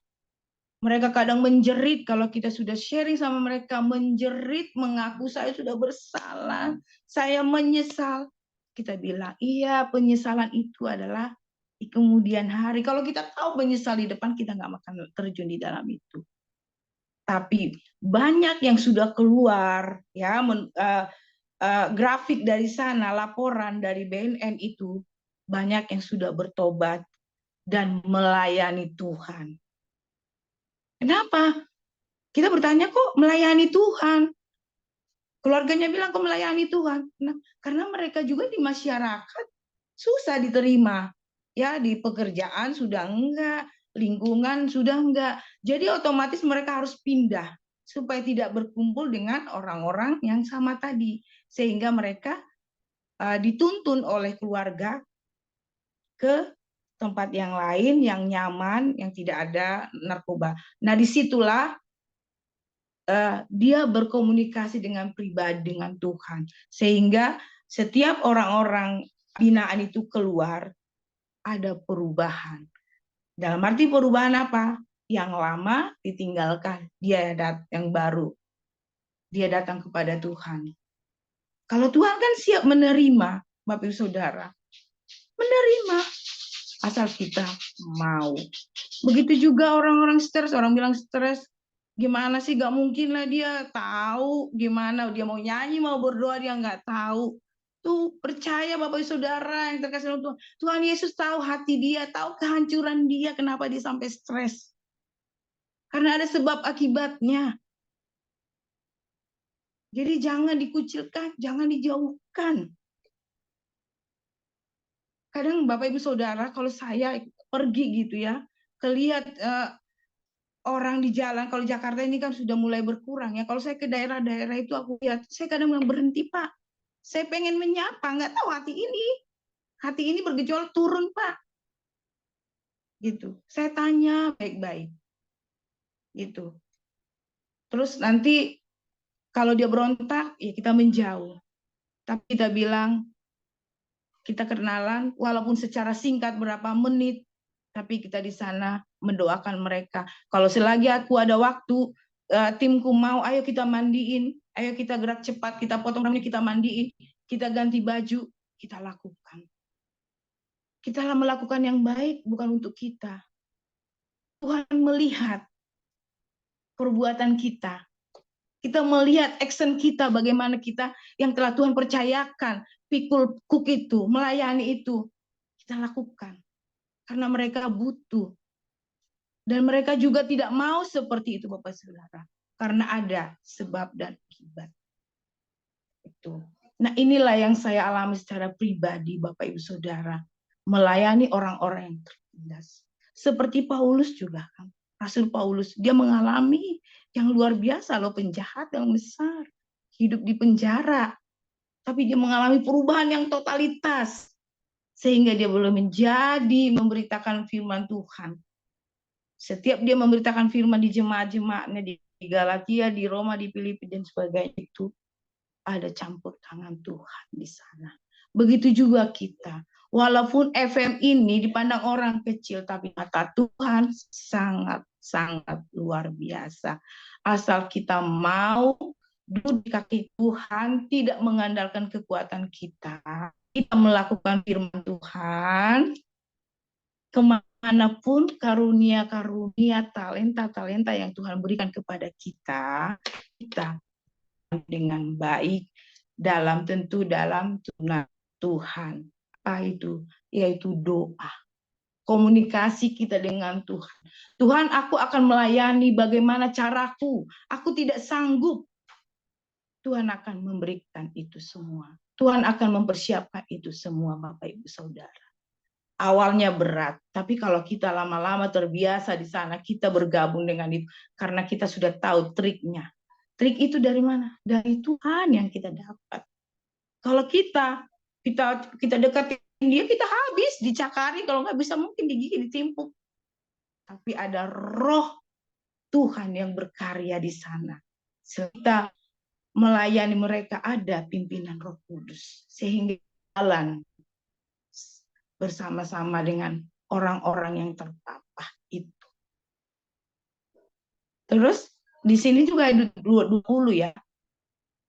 Mereka kadang menjerit kalau kita sudah sharing sama mereka, menjerit, mengaku saya sudah bersalah, saya menyesal. Kita bilang, iya penyesalan itu adalah di kemudian hari. Kalau kita tahu menyesal di depan, kita nggak akan terjun di dalam itu. Tapi banyak yang sudah keluar, ya, grafik dari sana, laporan dari BNN itu, banyak yang sudah bertobat dan melayani Tuhan. Kenapa? Kita bertanya kok melayani Tuhan? Keluarganya bilang kok melayani Tuhan? Nah, karena mereka juga di masyarakat susah diterima. Ya, di pekerjaan sudah enggak, lingkungan sudah enggak. Jadi otomatis mereka harus pindah supaya tidak berkumpul dengan orang-orang yang sama tadi. Sehingga mereka dituntun oleh keluarga ke tempat yang lain, yang nyaman, yang tidak ada narkoba. Nah, disitulah dia berkomunikasi dengan pribadi, dengan Tuhan. Sehingga setiap orang-orang binaan itu keluar, ada perubahan. Dalam arti perubahan apa? Yang lama ditinggalkan, dia yang baru. Dia datang kepada Tuhan. Kalau Tuhan kan siap menerima, Bapak Ibu Saudara. Menerima. Asal kita mau. Begitu juga orang-orang stres. Orang bilang stres. Gimana sih? Gak mungkin lah dia tahu gimana. Dia mau nyanyi, mau berdoa, dia nggak tahu. Tuh percaya Bapak Ibu Saudara yang terkasih oleh Tuhan. Tuhan Yesus tahu hati dia, tahu kehancuran dia. Kenapa dia sampai stres. Karena ada sebab akibatnya. Jadi jangan dikucilkan, jangan dijauhkan. Kadang Bapak Ibu Saudara, kalau saya pergi gitu ya, kelihat orang di jalan, kalau Jakarta ini kan sudah mulai berkurang ya. Kalau saya ke daerah-daerah itu aku lihat, saya kadang bilang berhenti Pak. Saya pengen menyapa, nggak tahu hati ini bergejolak turun Pak. Gitu. Saya tanya baik-baik. Gitu. Terus nanti kalau dia berontak, ya kita menjauh. Tapi kita bilang, Kita kenalan, walaupun secara singkat berapa menit, tapi kita di sana mendoakan mereka. Kalau selagi aku ada waktu, timku mau, ayo kita mandiin, ayo kita gerak cepat, kita potong rambut, kita mandiin, kita ganti baju, kita lakukan. Kita melakukan yang baik bukan untuk kita. Tuhan melihat perbuatan kita. Kita melihat action kita, bagaimana kita yang telah Tuhan percayakan, pikul kuk itu, melayani itu, kita lakukan. Karena mereka butuh. Dan mereka juga tidak mau seperti itu, Bapak Saudara. Karena ada sebab dan akibat. Itu. Nah, inilah yang saya alami secara pribadi, Bapak Ibu Saudara. Melayani orang-orang yang tertindas. Seperti Paulus juga kan. Rasul Paulus, dia mengalami yang luar biasa loh, penjahat yang besar. Hidup di penjara. Tapi dia mengalami perubahan yang totalitas. Sehingga dia belum menjadi memberitakan firman Tuhan. Setiap dia memberitakan firman di jemaat-jemaatnya, di Galatia, di Roma, di Filipi, dan sebagainya itu, ada campur tangan Tuhan di sana. Begitu juga kita. Walaupun FM ini dipandang orang kecil, tapi mata Tuhan sangat-sangat luar biasa. Asal kita mau duduk di kaki Tuhan, tidak mengandalkan kekuatan kita melakukan firman Tuhan, kemanapun karunia-karunia, talenta-talenta yang Tuhan berikan kepada kita dengan baik, tentu dalam tuntunan Tuhan. Apa itu? Yaitu doa. Komunikasi kita dengan Tuhan. Tuhan, aku akan melayani, bagaimana caraku? Aku tidak sanggup. Tuhan akan memberikan itu semua. Tuhan akan mempersiapkan itu semua, Bapak Ibu Saudara. Awalnya berat, tapi kalau kita lama-lama terbiasa di sana, kita bergabung dengan itu, karena kita sudah tahu triknya. Trik itu dari mana? Dari Tuhan yang kita dapat. Kalau kita deketin dia, kita habis dicakari, kalau nggak bisa mungkin digigit, ditimpuk. Tapi ada roh Tuhan yang berkarya di sana. Kita melayani mereka, ada pimpinan Roh Kudus, sehingga jalan bersama-sama dengan orang-orang yang terpapar itu. Terus di sini juga ada 20 ya.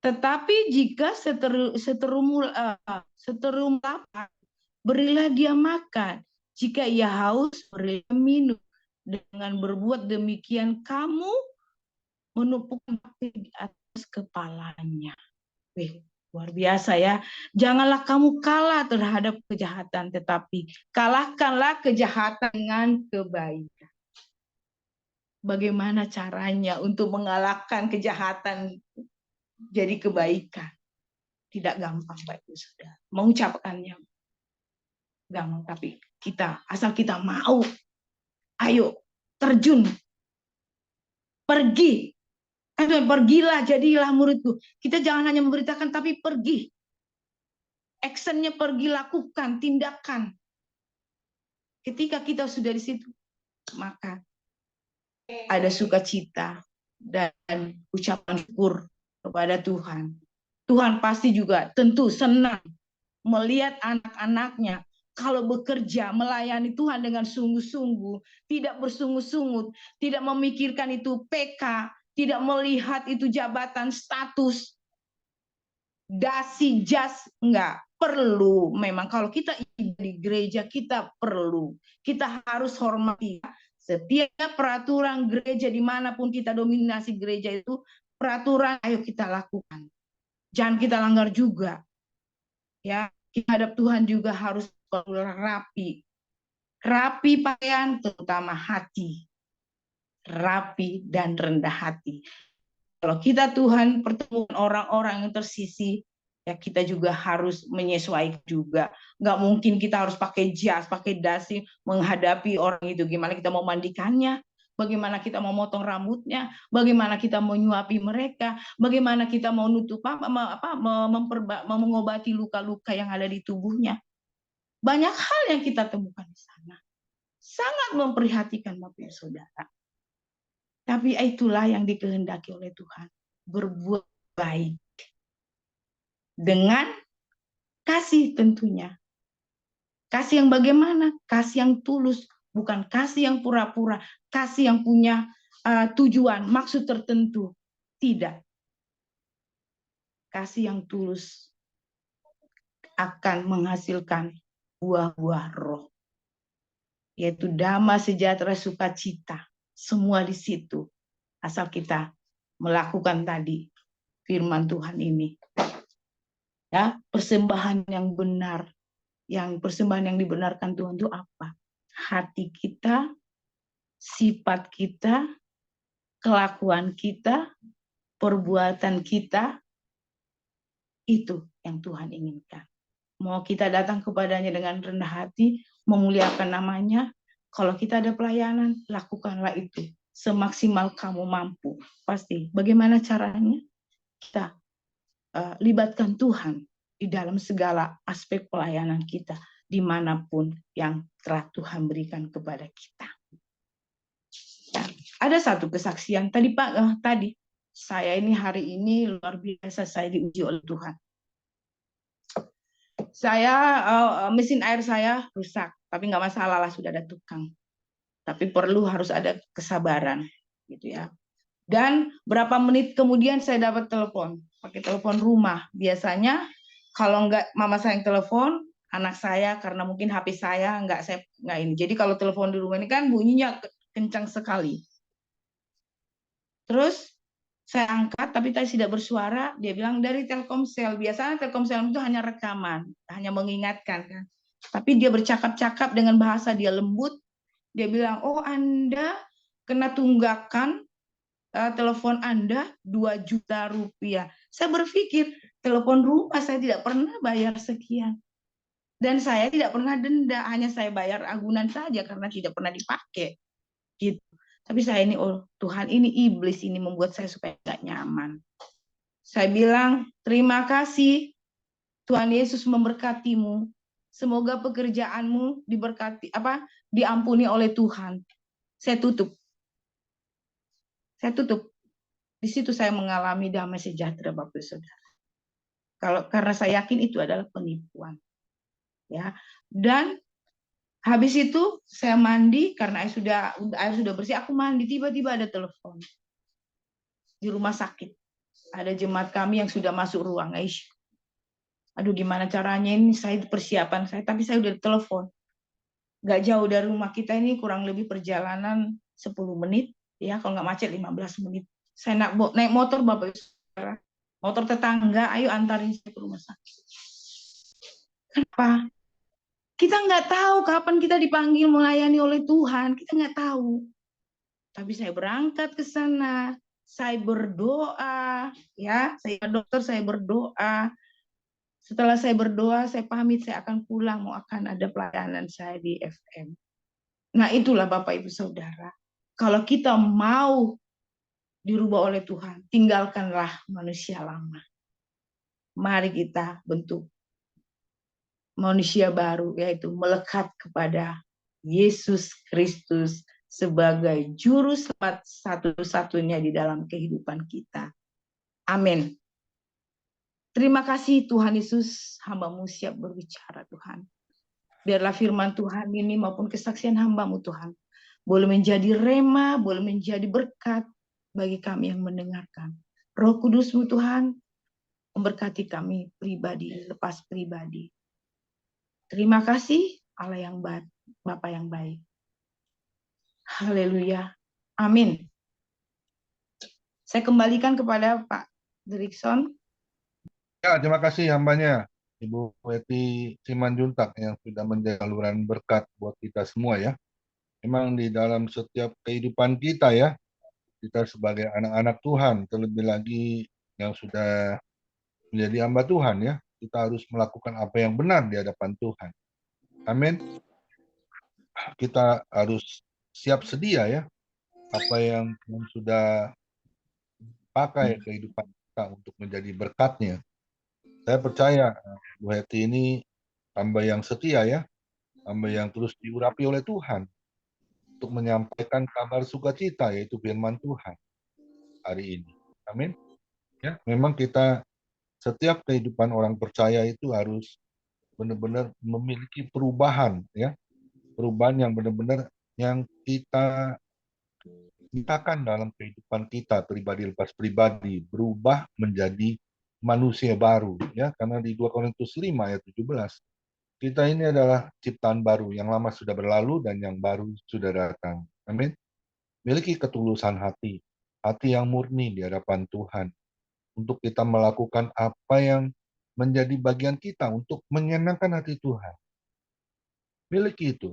Tetapi jika seterum lapar, berilah dia makan. Jika ia haus, berilah minum. Dengan berbuat demikian, kamu menumpukan di atas kepalanya. Luar biasa ya. Janganlah kamu kalah terhadap kejahatan, tetapi kalahkanlah kejahatan dengan kebaikan. Bagaimana caranya untuk mengalahkan kejahatan jadi kebaikan? Tidak gampang, Bapak Ibu Saudara. Mengucapkannya gampang, tapi asal kita mau, ayo terjun, pergi. Pergilah, jadilah muridku. Kita jangan hanya memberitakan, tapi pergi. Actionnya pergi, lakukan, tindakan. Ketika kita sudah di situ, maka ada sukacita dan ucapan syukur kepada Tuhan. Tuhan pasti juga tentu senang melihat anak-anaknya kalau bekerja melayani Tuhan dengan sungguh-sungguh, tidak bersungut-sungut, tidak memikirkan itu PK, tidak melihat itu jabatan, status, dasi, jas, enggak perlu. Memang kalau kita di gereja, kita perlu, kita harus hormati setiap peraturan gereja, dimanapun kita dominasi gereja itu, peraturan ayo kita lakukan, jangan kita langgar juga ya. Hadap Tuhan juga harus rapi pakaian, terutama hati, rapi dan rendah hati. Kalau kita Tuhan pertemuan orang-orang yang tersisih, ya kita juga harus menyesuaikan juga. Nggak mungkin kita harus pakai jas, pakai dasi menghadapi orang itu. Gimana kita mau mandikannya? Bagaimana kita mau motong rambutnya? Bagaimana kita mau nyuapi mereka? Bagaimana kita mau nutup mengobati luka-luka yang ada di tubuhnya? Banyak hal yang kita temukan di sana. Sangat memprihatinkan, Bapak Ibu Saudara. Tapi itulah yang dikehendaki oleh Tuhan. Berbuat baik. Dengan kasih tentunya. Kasih yang bagaimana? Kasih yang tulus, bukan kasih yang pura-pura, kasih yang punya tujuan, maksud tertentu. Tidak. Kasih yang tulus akan menghasilkan buah-buah roh, yaitu damai, sejahtera, sukacita. Semua di situ, asal kita melakukan tadi firman Tuhan ini. Ya, persembahan yang benar, persembahan yang dibenarkan Tuhan itu apa? Hati kita, sifat kita, kelakuan kita, perbuatan kita, itu yang Tuhan inginkan. Mau kita datang kepadanya dengan rendah hati, memuliakan namanya. Kalau kita ada pelayanan, lakukanlah itu semaksimal kamu mampu. Pasti. Bagaimana caranya? Kita libatkan Tuhan di dalam segala aspek pelayanan kita, dimanapun yang telah Tuhan berikan kepada kita. Ya, ada satu kesaksian tadi Pak, tadi saya ini hari ini luar biasa, saya diuji oleh Tuhan. Saya mesin air saya rusak, tapi nggak masalah lah, sudah ada tukang. Tapi harus ada kesabaran, gitu ya. Dan berapa menit kemudian saya dapat telepon, pakai telepon rumah. Biasanya kalau nggak mama saya yang telepon, anak saya, karena mungkin HP saya nggak ini. Jadi kalau telepon di rumah ini kan bunyinya kencang sekali. Terus saya angkat, tapi tadi tidak bersuara. Dia bilang dari Telkomsel. Biasanya Telkomsel itu hanya rekaman, hanya mengingatkan kan. Tapi dia bercakap-cakap dengan bahasa dia lembut. Dia bilang, oh Anda kena tunggakan telepon Anda 2 juta rupiah. Saya berpikir, telepon rumah saya tidak pernah bayar sekian. Dan saya tidak pernah denda, hanya saya bayar agunan saja karena tidak pernah dipakai. Gitu. Tapi saya ini, oh Tuhan, ini iblis ini membuat saya supaya tidak nyaman. Saya bilang, terima kasih Tuhan Yesus memberkatimu. Semoga pekerjaanmu diampuni oleh Tuhan. Saya tutup. Di situ saya mengalami damai sejahtera Bapak Saudara. Karena saya yakin itu adalah penipuan. Ya. Dan habis itu saya mandi karena air sudah bersih, aku mandi, tiba-tiba ada telepon. Di rumah sakit. Ada jemaat kami yang sudah masuk ruang ICU. Aduh, gimana caranya ini, saya persiapan saya, tapi saya udah telepon. Gak jauh dari rumah kita ini, kurang lebih perjalanan 10 menit, ya kalau nggak macet 15 menit. Saya naik motor Bapak Saudara, motor tetangga, ayo antarin saya ke rumah sakit. Kenapa? Kita nggak tahu kapan kita dipanggil melayani oleh Tuhan, kita nggak tahu. Tapi saya berangkat ke sana, saya berdoa, ya, saya dokter, saya berdoa. Setelah saya berdoa, saya pamit, saya akan pulang, akan ada pelayanan saya di FM. Nah, itulah Bapak Ibu Saudara. Kalau kita mau dirubah oleh Tuhan, tinggalkanlah manusia lama. Mari kita bentuk manusia baru, yaitu melekat kepada Yesus Kristus sebagai juru selamat satu-satunya di dalam kehidupan kita. Amin. Terima kasih Tuhan Yesus, hamba-Mu siap berbicara Tuhan. Biarlah firman Tuhan ini maupun kesaksian hamba-Mu Tuhan, boleh menjadi rema, boleh menjadi berkat bagi kami yang mendengarkan. Roh Kudus-Mu Tuhan, memberkati kami pribadi, lepas pribadi. Terima kasih Allah yang baik, Bapa yang baik. Haleluya. Amin. Saya kembalikan kepada Pak Derikson. Ya, terima kasih hambanya, Ibu Weti Simanjuntak yang sudah menjadi saluran berkat buat kita semua ya. Memang di dalam setiap kehidupan kita ya, kita sebagai anak-anak Tuhan, terlebih lagi yang sudah menjadi hamba Tuhan ya, kita harus melakukan apa yang benar di hadapan Tuhan. Amin. Kita harus siap sedia ya, apa yang sudah pakai kehidupan kita untuk menjadi berkatnya. Saya percaya Bu Heti ini hamba yang setia ya, hamba yang terus diurapi oleh Tuhan untuk menyampaikan kabar sukacita, yaitu firman Tuhan hari ini. Amin. Ya, memang kita setiap kehidupan orang percaya itu harus benar-benar memiliki perubahan, ya, perubahan yang benar-benar yang kita mintakan dalam kehidupan kita pribadi lepas pribadi, berubah menjadi manusia baru, ya, karena di 2 Korintus 5 ayat 17 kita ini adalah ciptaan baru, yang lama sudah berlalu dan yang baru sudah datang. Amin. Miliki ketulusan hati, hati yang murni di hadapan Tuhan, untuk kita melakukan apa yang menjadi bagian kita untuk menyenangkan hati Tuhan. Miliki itu,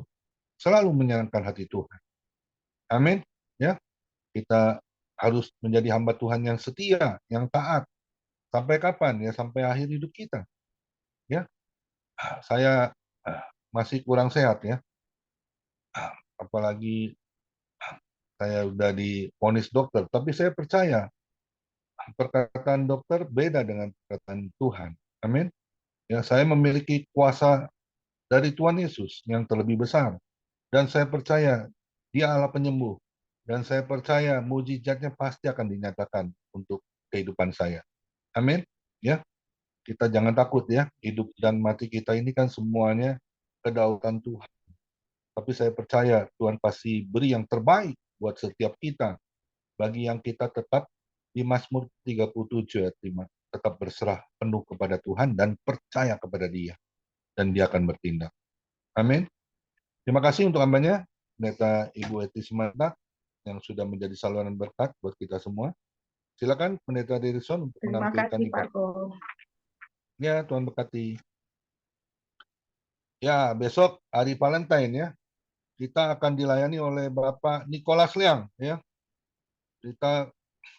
selalu menyenangkan hati Tuhan. Amin. Ya, kita harus menjadi hamba Tuhan yang setia, yang taat. Sampai kapan? Ya, sampai akhir hidup kita. Ya, saya masih kurang sehat, ya. Apalagi saya udah divonis dokter, tapi saya percaya perkataan dokter beda dengan perkataan Tuhan. Amin. Ya, saya memiliki kuasa dari Tuhan Yesus yang terlebih besar, dan saya percaya Dia Allah penyembuh, dan saya percaya mujizatnya pasti akan dinyatakan untuk kehidupan saya. Amin. Ya, kita jangan takut, ya. Hidup dan mati kita ini kan semuanya kedaulatan Tuhan. Tapi saya percaya Tuhan pasti beri yang terbaik buat setiap kita. Bagi yang kita tetap di Mazmur 37 ayat 5, tetap berserah penuh kepada Tuhan dan percaya kepada Dia, dan Dia akan bertindak. Amin. Terima kasih untuk hambanya, Pendeta Ibu Eti Simanjuntak, yang sudah menjadi saluran berkat buat kita semua. Silakan Pendeta Dirison untuk Terima menampilkan kasih Pak ibadah. Ko. Ya, Tuhan berkati. Ya, besok hari Valentine, ya. Kita akan dilayani oleh Bapak Nicholas Liang, ya. Kita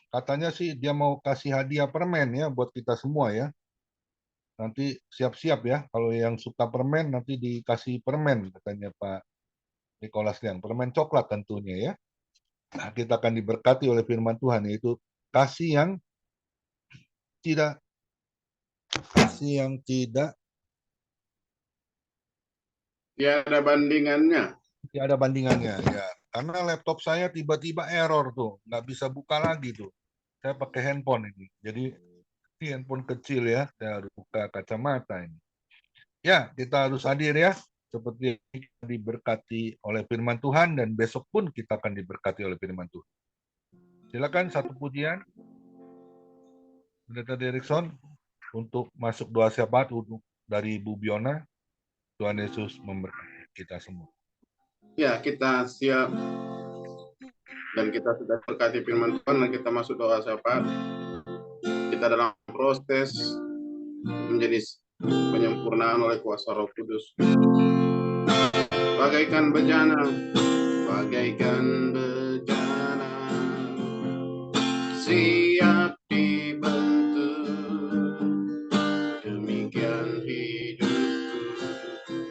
katanya sih dia mau kasih hadiah permen, ya, buat kita semua, ya. Nanti siap-siap, ya. Kalau yang suka permen nanti dikasih permen, katanya Pak Nicholas Liang. Permen coklat tentunya, ya. Nah, kita akan diberkati oleh firman Tuhan, yaitu kasih yang tidak Tiada bandingannya. tidak ada bandingannya, ya. Karena laptop saya tiba-tiba error tuh, nggak bisa buka lagi tuh. Saya pakai handphone ini, jadi ini handphone kecil, ya. Saya harus buka kacamata ini. Ya, kita harus hadir, ya. Seperti kita diberkati oleh firman Tuhan, dan besok pun kita akan diberkati oleh firman Tuhan. Silakan satu pujian, Pendeta Derikson, untuk masuk doa syafaat dari Bu Biona. Tuhan Yesus memberkati kita semua. Ya, kita siap dan kita sudah berkati firman Tuhan dan kita masuk doa syafaat. Kita dalam proses menjadi penyempurnaan oleh kuasa Roh Kudus. Bagaikan bejana, siap dibentuk, demikian hidupku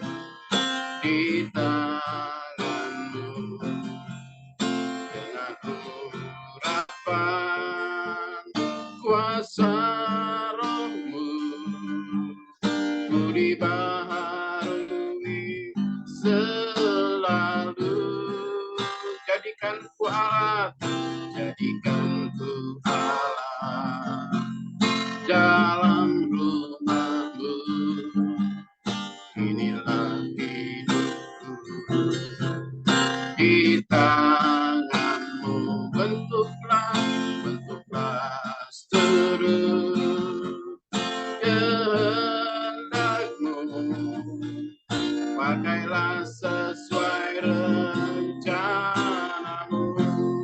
di tanganmu, dengan urapan kuasa Roh-Mu, ku dibaharui selalu. Jadikan ku alat dalam rumah-Mu. Inilah hidupku di tangan-Mu, bentuklah seluruh kehendak-Mu, pakailah sesuai rencana-Mu.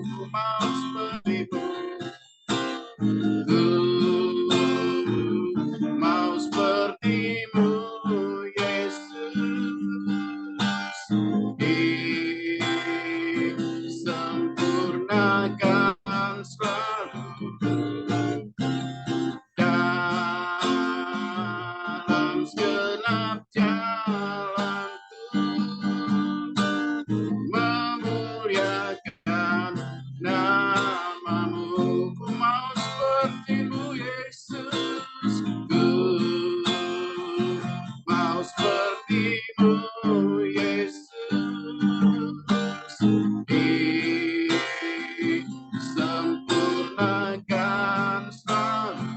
Ku mau seperti-Mu, ku mau seperti-Mu, Yesus. Disempurnakan selalu dalam segenap jalanku, memuliakan nama-Mu. Ku mau seperti-Mu, Yesus. Ku mau seperti-Mu, Yesus. Disempurnakan selalu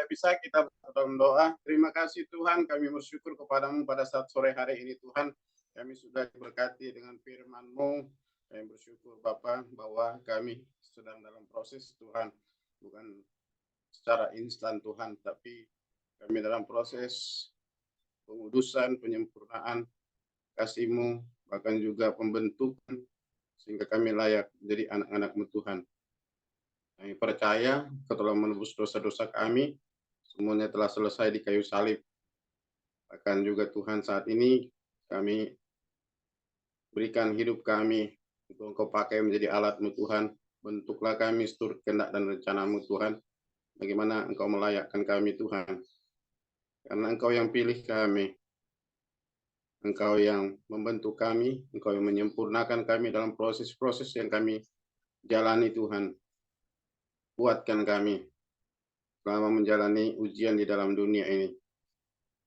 tidak bisa, kita dalam doa. Terima kasih Tuhan, kami bersyukur kepadamu pada saat sore hari ini Tuhan. Kami sudah diberkati dengan firman-Mu. Kami bersyukur Bapa bahwa kami sedang dalam proses Tuhan. Bukan secara instan Tuhan, tapi kami dalam proses pengudusan, penyempurnaan kasih-Mu, bahkan juga pembentukan, sehingga kami layak menjadi anak-anak-Mu Tuhan. Kami percaya Kau telah menebus dosa-dosa kami, semuanya telah selesai di kayu salib. Bahkan juga Tuhan saat ini kami berikan hidup kami untuk Engkau pakai menjadi alat-Mu Tuhan. Bentuklah kami seturut kehendak dan rencana-Mu Tuhan. Bagaimana Engkau melayakkan kami Tuhan. Karena Engkau yang pilih kami. Engkau yang membentuk kami, Engkau yang menyempurnakan kami dalam proses-proses yang kami jalani Tuhan. Kuatkan kami selama menjalani ujian di dalam dunia ini.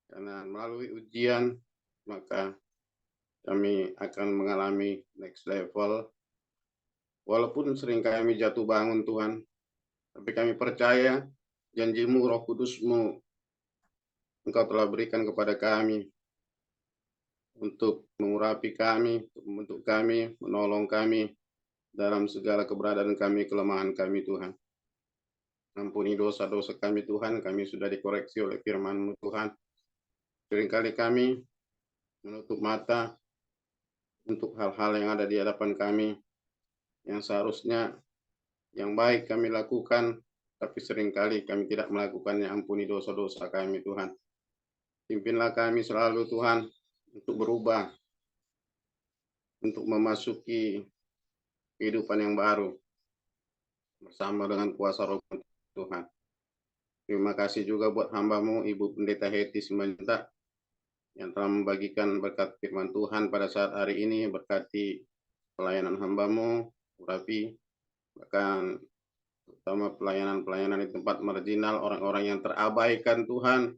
Karena melalui ujian, maka kami akan mengalami next level. Walaupun sering kami jatuh bangun Tuhan, tapi kami percaya janji-Mu, Roh Kudus-Mu, Engkau telah berikan kepada kami untuk mengurapi kami, untuk membentuk kami, menolong kami dalam segala keberadaan kami, kelemahan kami Tuhan. Ampuni dosa-dosa kami Tuhan, kami sudah dikoreksi oleh firman-Mu Tuhan. Seringkali kami menutup mata untuk hal-hal yang ada di hadapan kami, yang seharusnya yang baik kami lakukan, tapi seringkali kami tidak melakukannya. Ampuni dosa-dosa kami Tuhan. Pimpinlah kami selalu Tuhan untuk berubah, untuk memasuki kehidupan yang baru bersama dengan kuasa Roh Tuhan. Terima kasih juga buat hamba-Mu, Ibu Pendeta Hetty Simanjuntak, yang telah membagikan berkat firman Tuhan pada saat hari ini. Berkati pelayanan hamba-Mu, Urapi, bahkan terutama pelayanan-pelayanan di tempat marginal, orang-orang yang terabaikan Tuhan.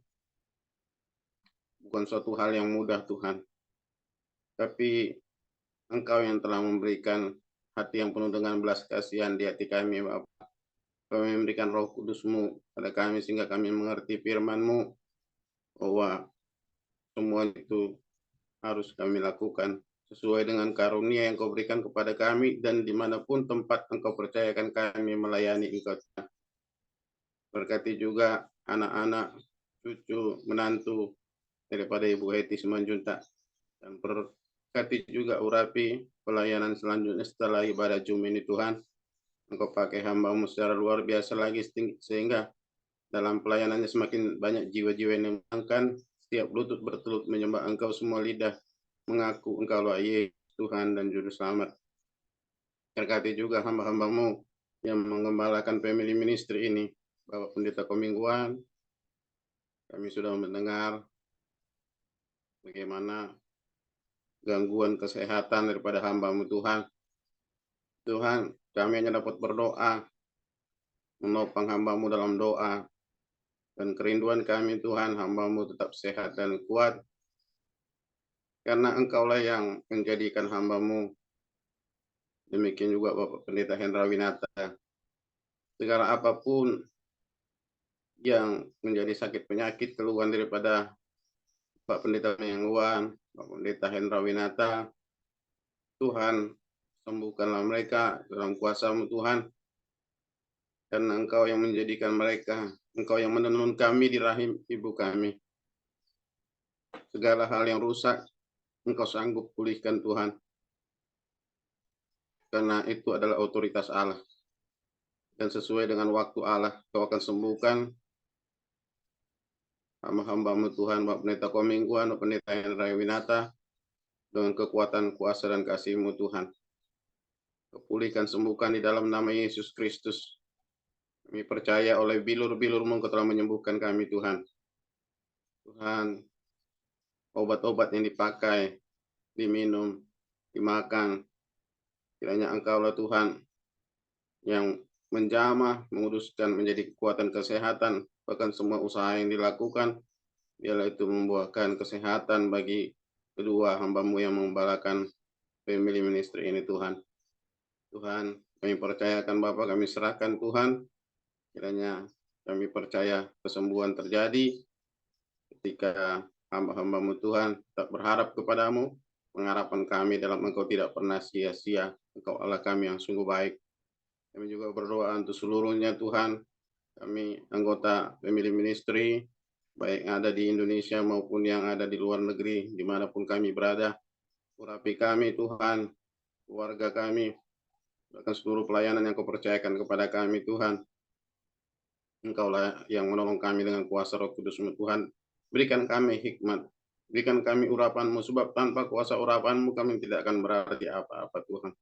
Bukan suatu hal yang mudah Tuhan, tapi Engkau yang telah memberikan hati yang penuh dengan belas kasihan di hati kami Bapa. Kami memberikan Roh Kudus-Mu pada kami sehingga kami mengerti firman-Mu bahwa semua itu harus kami lakukan sesuai dengan karunia yang Kau berikan kepada kami, dan dimanapun tempat Engkau percayakan kami melayani Engkau. Berkati juga anak-anak, cucu, menantu daripada Ibu Hetty Simanjuntak, dan berkati juga Urapi pelayanan selanjutnya setelah ibadah Jumat ini Tuhan. Engkau pakai hamba-Mu secara luar biasa lagi, sehingga dalam pelayanannya semakin banyak jiwa-jiwa yang menyenangkan. Setiap lutut bertelut menyembah Engkau, semua lidah mengaku Engkau lah Yesus Tuhan dan Juru Selamat. Berkati juga hamba-hamba-Mu yang mengembalakan family ministry ini, Bapak Pendeta Komingguan. Kami sudah mendengar bagaimana gangguan kesehatan daripada hamba-Mu Tuhan. Tuhan, kami hanya dapat berdoa, menopang hamba-Mu dalam doa, dan kerinduan kami Tuhan, hamba-Mu tetap sehat dan kuat, karena Engkaulah yang menjadikan hamba-Mu. Demikian juga Bapak Pendeta Hendra Winata. Segala apapun yang menjadi sakit penyakit, keluhan daripada Pak Pendeta Mengguan, Bapak Pendeta Hendra Winata, Tuhan, sembuhkanlah mereka dalam kuasa-Mu Tuhan. Karena Engkau yang menjadikan mereka, Engkau yang menenun kami di rahim ibu kami. Segala hal yang rusak, Engkau sanggup pulihkan Tuhan. Karena itu adalah otoritas Allah. Dan sesuai dengan waktu Allah, Kau akan sembuhkan hamba-hamba-Mu Tuhan, Bapak Pendeta Komingguan, Bapak Pendeta Hendra Winata, dengan kekuatan, kuasa, dan kasih-Mu Tuhan. Pulihkan, sembuhkan di dalam nama Yesus Kristus. Kami percaya oleh bilur-bilur-Mu Engkau telah menyembuhkan kami Tuhan. Tuhan, obat-obat yang dipakai, diminum, dimakan, kiranya Engkaulah Tuhan yang menjamah, menguduskan menjadi kekuatan kesehatan, bahkan semua usaha yang dilakukan, biarlah itu membuahkan kesehatan bagi kedua hamba-Mu yang mengembalakan family ministry ini Tuhan. Tuhan, kami percayakan Bapa, kami serahkan Tuhan, kiranya Kami percaya kesembuhan terjadi ketika hamba-hambamu Tuhan tak berharap kepadamu. Pengharapan kami dalam Engkau tidak pernah sia-sia. Engkau Allah kami yang sungguh baik. Kami juga berdoa untuk seluruhnya Tuhan. Kami anggota family ministry, baik yang ada di Indonesia maupun yang ada di luar negeri, dimanapun kami berada. Urapi kami Tuhan, keluarga kami, bahkan seluruh pelayanan yang Kau percayakan kepada kami Tuhan. Engkaulah yang menolong kami dengan kuasa Roh Kudus-Mu Tuhan. Berikan kami hikmat, berikan kami urapan-Mu, sebab tanpa kuasa urapan-Mu kami tidak akan berarti apa-apa Tuhan.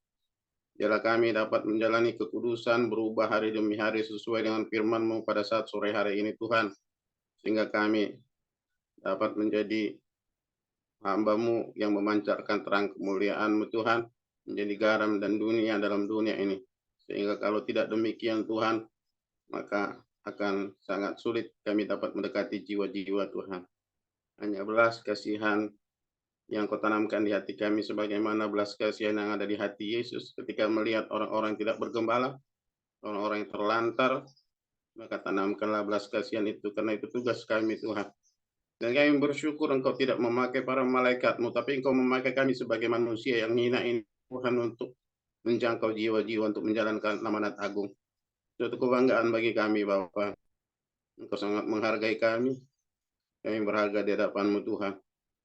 Biarlah kami dapat menjalani kekudusan, berubah hari demi hari sesuai dengan firman-Mu pada saat sore hari ini Tuhan. Sehingga kami dapat menjadi hamba-Mu yang memancarkan terang kemuliaan-Mu Tuhan, menjadi garam dan dunia dalam dunia ini. Sehingga kalau tidak demikian Tuhan, maka akan sangat sulit kami dapat mendekati jiwa-jiwa Tuhan. Hanya belas kasihan yang Kau tanamkan di hati kami sebagaimana belas kasihan yang ada di hati Yesus ketika melihat orang-orang yang tidak bergembala, orang-orang yang terlantar, maka tanamkanlah belas kasihan itu, karena itu tugas kami Tuhan. Dan kami bersyukur Engkau tidak memakai para malaikat-Mu, tapi Engkau memakai kami sebagai manusia yang hina ini Tuhan untuk menjangkau jiwa-jiwa untuk menjalankan amanat agung. Suatu kebanggaan bagi kami Bapa. Engkau sangat menghargai kami berharga di hadapan-Mu Tuhan.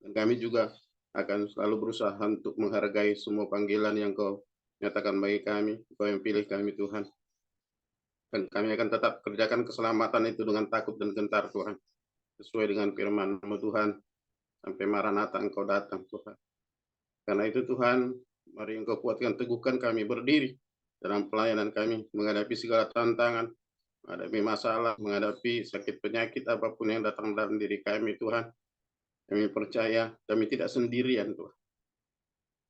Dan kami juga akan selalu berusaha untuk menghargai semua panggilan yang Kau nyatakan bagi kami, Kau yang pilih kami Tuhan. Dan kami akan tetap kerjakan keselamatan itu dengan takut dan gentar Tuhan. Sesuai dengan firman-Mu Tuhan, sampai Maranatha Engkau datang Tuhan. Karena itu Tuhan, mari Engkau kuatkan, teguhkan kami berdiri dalam pelayanan kami, menghadapi segala tantangan, menghadapi masalah, menghadapi sakit penyakit apapun yang datang dalam diri kami Tuhan. Kami percaya kami tidak sendirian Tuhan.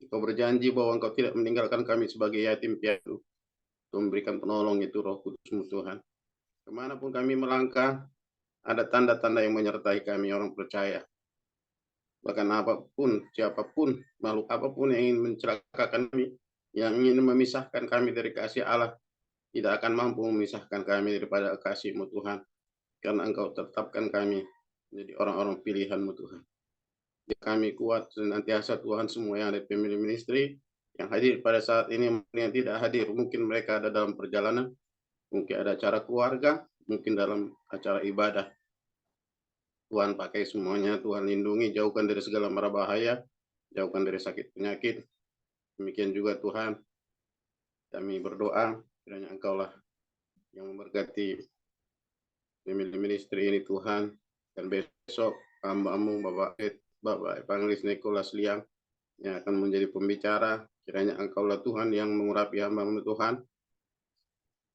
Engkau berjanji bahwa Engkau tidak meninggalkan kami sebagai yatim piatu. Engkau memberikan penolong itu Roh Kudus-Mu Tuhan. Kemanapun kami melangkah, ada tanda-tanda yang menyertai kami orang percaya. Bahkan apapun, siapapun, makhluk apapun yang ingin mencelakakan kami, yang ingin memisahkan kami dari kasih Allah, tidak akan mampu memisahkan kami daripada kasih-Mu Tuhan. Karena Engkau tetapkan kami menjadi orang-orang pilihan-Mu Tuhan. Kami kuat senantiasa Tuhan, semua yang ada di family ministry, yang hadir pada saat ini, yang tidak hadir, mungkin mereka ada dalam perjalanan, mungkin ada acara keluarga, mungkin dalam acara ibadah. Tuhan pakai semuanya, Tuhan lindungi, jauhkan dari segala mara bahaya, jauhkan dari sakit penyakit. Demikian juga Tuhan, kami berdoa, kiranya Engkaulah yang memberkati family ministry ini Tuhan. Dan besok hamba-Mu Bapak Evangelis Nicholas Liang yang akan menjadi pembicara, kiranya Engkaulah Tuhan yang mengurapi hamba-Mu Tuhan,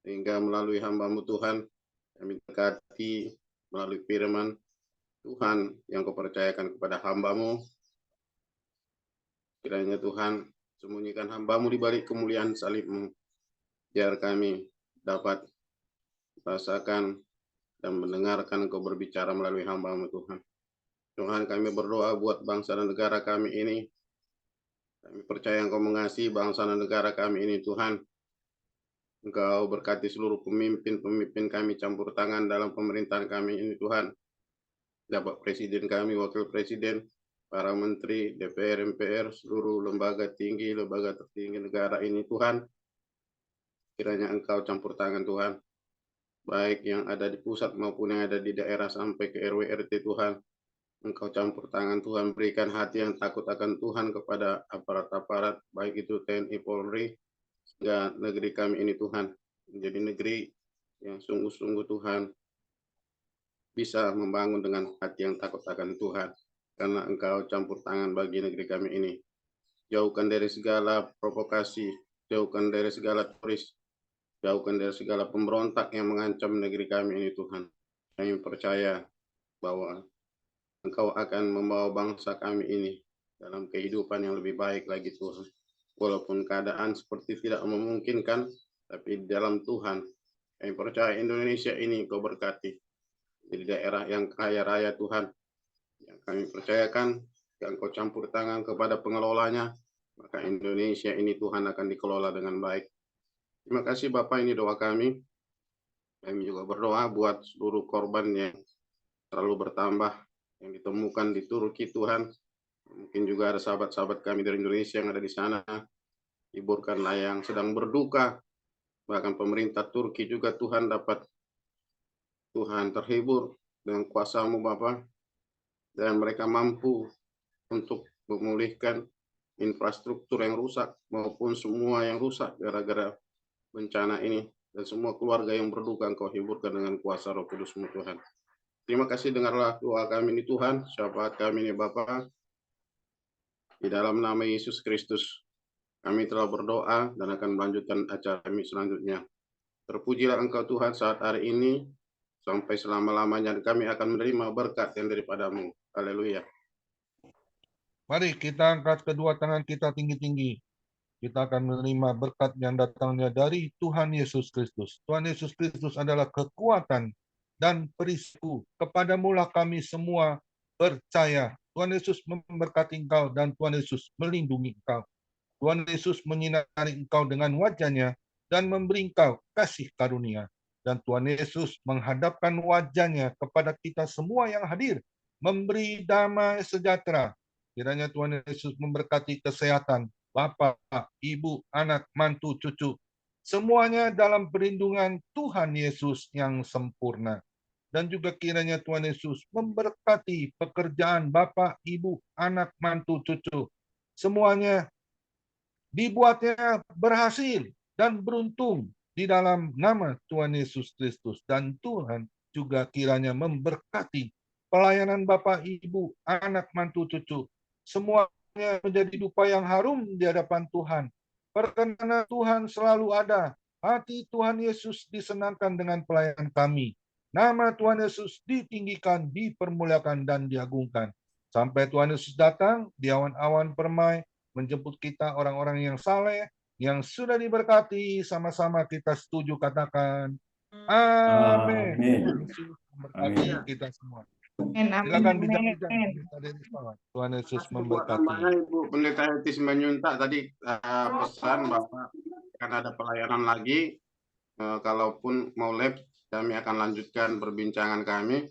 sehingga melalui hamba-Mu Tuhan kami berkati melalui firman Tuhan yang Kau percayakan kepada hamba-Mu. Kiranya Tuhan sembunyikan hamba-Mu di balik kemuliaan salib-Mu, biar kami dapat merasakan dan mendengarkan Engkau berbicara melalui hamba-Mu Tuhan. Tuhan, kami berdoa buat bangsa dan negara kami ini. Kami percaya Engkau mengasihi bangsa dan negara kami ini Tuhan. Engkau berkati seluruh pemimpin kami, campur tangan dalam pemerintahan kami ini Tuhan. Dapat presiden kami, wakil presiden, para menteri, DPR, MPR, seluruh lembaga tinggi, lembaga tertinggi negara ini Tuhan. Kiranya Engkau campur tangan Tuhan, baik yang ada di pusat maupun yang ada di daerah sampai ke RW RT Tuhan. Engkau campur tangan Tuhan, berikan hati yang takut akan Tuhan kepada aparat-aparat, baik itu TNI, Polri, sehingga negeri kami ini Tuhan menjadi negeri yang sungguh-sungguh Tuhan bisa membangun dengan hati yang takut akan Tuhan, karena Engkau campur tangan bagi negeri kami ini. Jauhkan dari segala provokasi, jauhkan dari segala teroris, jauhkan dari segala pemberontak yang mengancam negeri kami ini Tuhan. Kami percaya bahwa Engkau akan membawa bangsa kami ini dalam kehidupan yang lebih baik lagi Tuhan. Walaupun keadaan seperti tidak memungkinkan, tapi dalam Tuhan, kami percaya Indonesia ini Engkau berkati. Jadi daerah yang kaya raya Tuhan, yang kami percayakan, yang Engkau campur tangan kepada pengelolanya, maka Indonesia ini Tuhan akan dikelola dengan baik. Terima kasih Bapak, ini doa kami. Kami juga berdoa buat seluruh korban yang selalu bertambah, yang ditemukan di Turki Tuhan. Mungkin juga ada sahabat-sahabat kami dari Indonesia yang ada di sana. Hiburkanlah yang sedang berduka. Bahkan pemerintah Turki juga Tuhan terhibur dengan kuasa-Mu Bapa. Dan mereka mampu untuk memulihkan infrastruktur yang rusak maupun semua yang rusak gara-gara bencana ini. Dan semua keluarga yang berduka Engkau hiburkan dengan kuasa Roh Kudus-Mu Tuhan. Terima kasih, dengarlah doa kami ini Tuhan, syafaat kami ini Bapa. Di dalam nama Yesus Kristus, kami telah berdoa dan akan melanjutkan acara kami selanjutnya. Terpujilah Engkau Tuhan saat hari ini, sampai selama-lamanya kami akan menerima berkat yang daripada-Mu. Haleluya. Mari kita angkat kedua tangan kita tinggi-tinggi. Kita akan menerima berkat yang datangnya dari Tuhan Yesus Kristus. Tuhan Yesus Kristus adalah kekuatan dan perisku. Kepadamulah kami semua percaya. Tuhan Yesus memberkati engkau dan Tuhan Yesus melindungi engkau. Tuhan Yesus menyinari engkau dengan wajahnya dan memberi engkau kasih karunia. Dan Tuhan Yesus menghadapkan wajahnya kepada kita semua yang hadir, memberi damai sejahtera. Kiranya Tuhan Yesus memberkati kesehatan Bapak, Ibu, anak, mantu, cucu. Semuanya dalam perlindungan Tuhan Yesus yang sempurna. Dan juga kiranya Tuhan Yesus memberkati pekerjaan Bapak, Ibu, anak, mantu, cucu. Semuanya dibuatnya berhasil dan beruntung di dalam nama Tuhan Yesus Kristus. Dan Tuhan juga kiranya memberkati pelayanan Bapak, Ibu, anak, mantu, cucu. Semuanya menjadi dupa yang harum di hadapan Tuhan. Perkenan Tuhan selalu ada. Hati Tuhan Yesus disenangkan dengan pelayanan kami. Nama Tuhan Yesus ditinggikan, dipermuliakan, dan diagungkan. Sampai Tuhan Yesus datang di awan-awan permai, menjemput kita orang-orang yang saleh, yang sudah diberkati. Sama-sama kita setuju katakan, amin. Tuhan Yesus memberkati kita semua. Amin, amin, Silakan amin. bincang-bincang. Tuhan Yesus Buat memberkati. tambahnya Ibu Pendeta Heti Simanjuntak tadi pesan Bapak akan ada pelayanan lagi. Kalaupun mau live, kami akan lanjutkan perbincangan kami.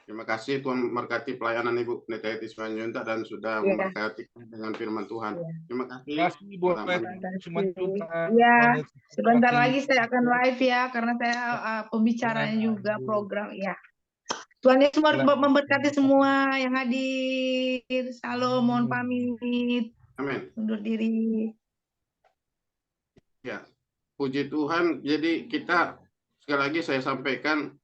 Terima kasih, Tuhan memberkati pelayanan Ibu Pendeta Heti Simanjuntak dan sudah Iya. memberkati dengan firman Tuhan. Terima kasih. Terima kasih buat Selamat Simanjuntak. Iya, Tuhan Yesus sebentar memberkati. lagi saya akan live ya, karena saya pembicaranya juga program ya. Tuhan Yesus memberkati semua yang hadir. Shalom, mohon pamit. Amin. Undur diri. Ya, puji Tuhan. Jadi kita sekali lagi saya sampaikan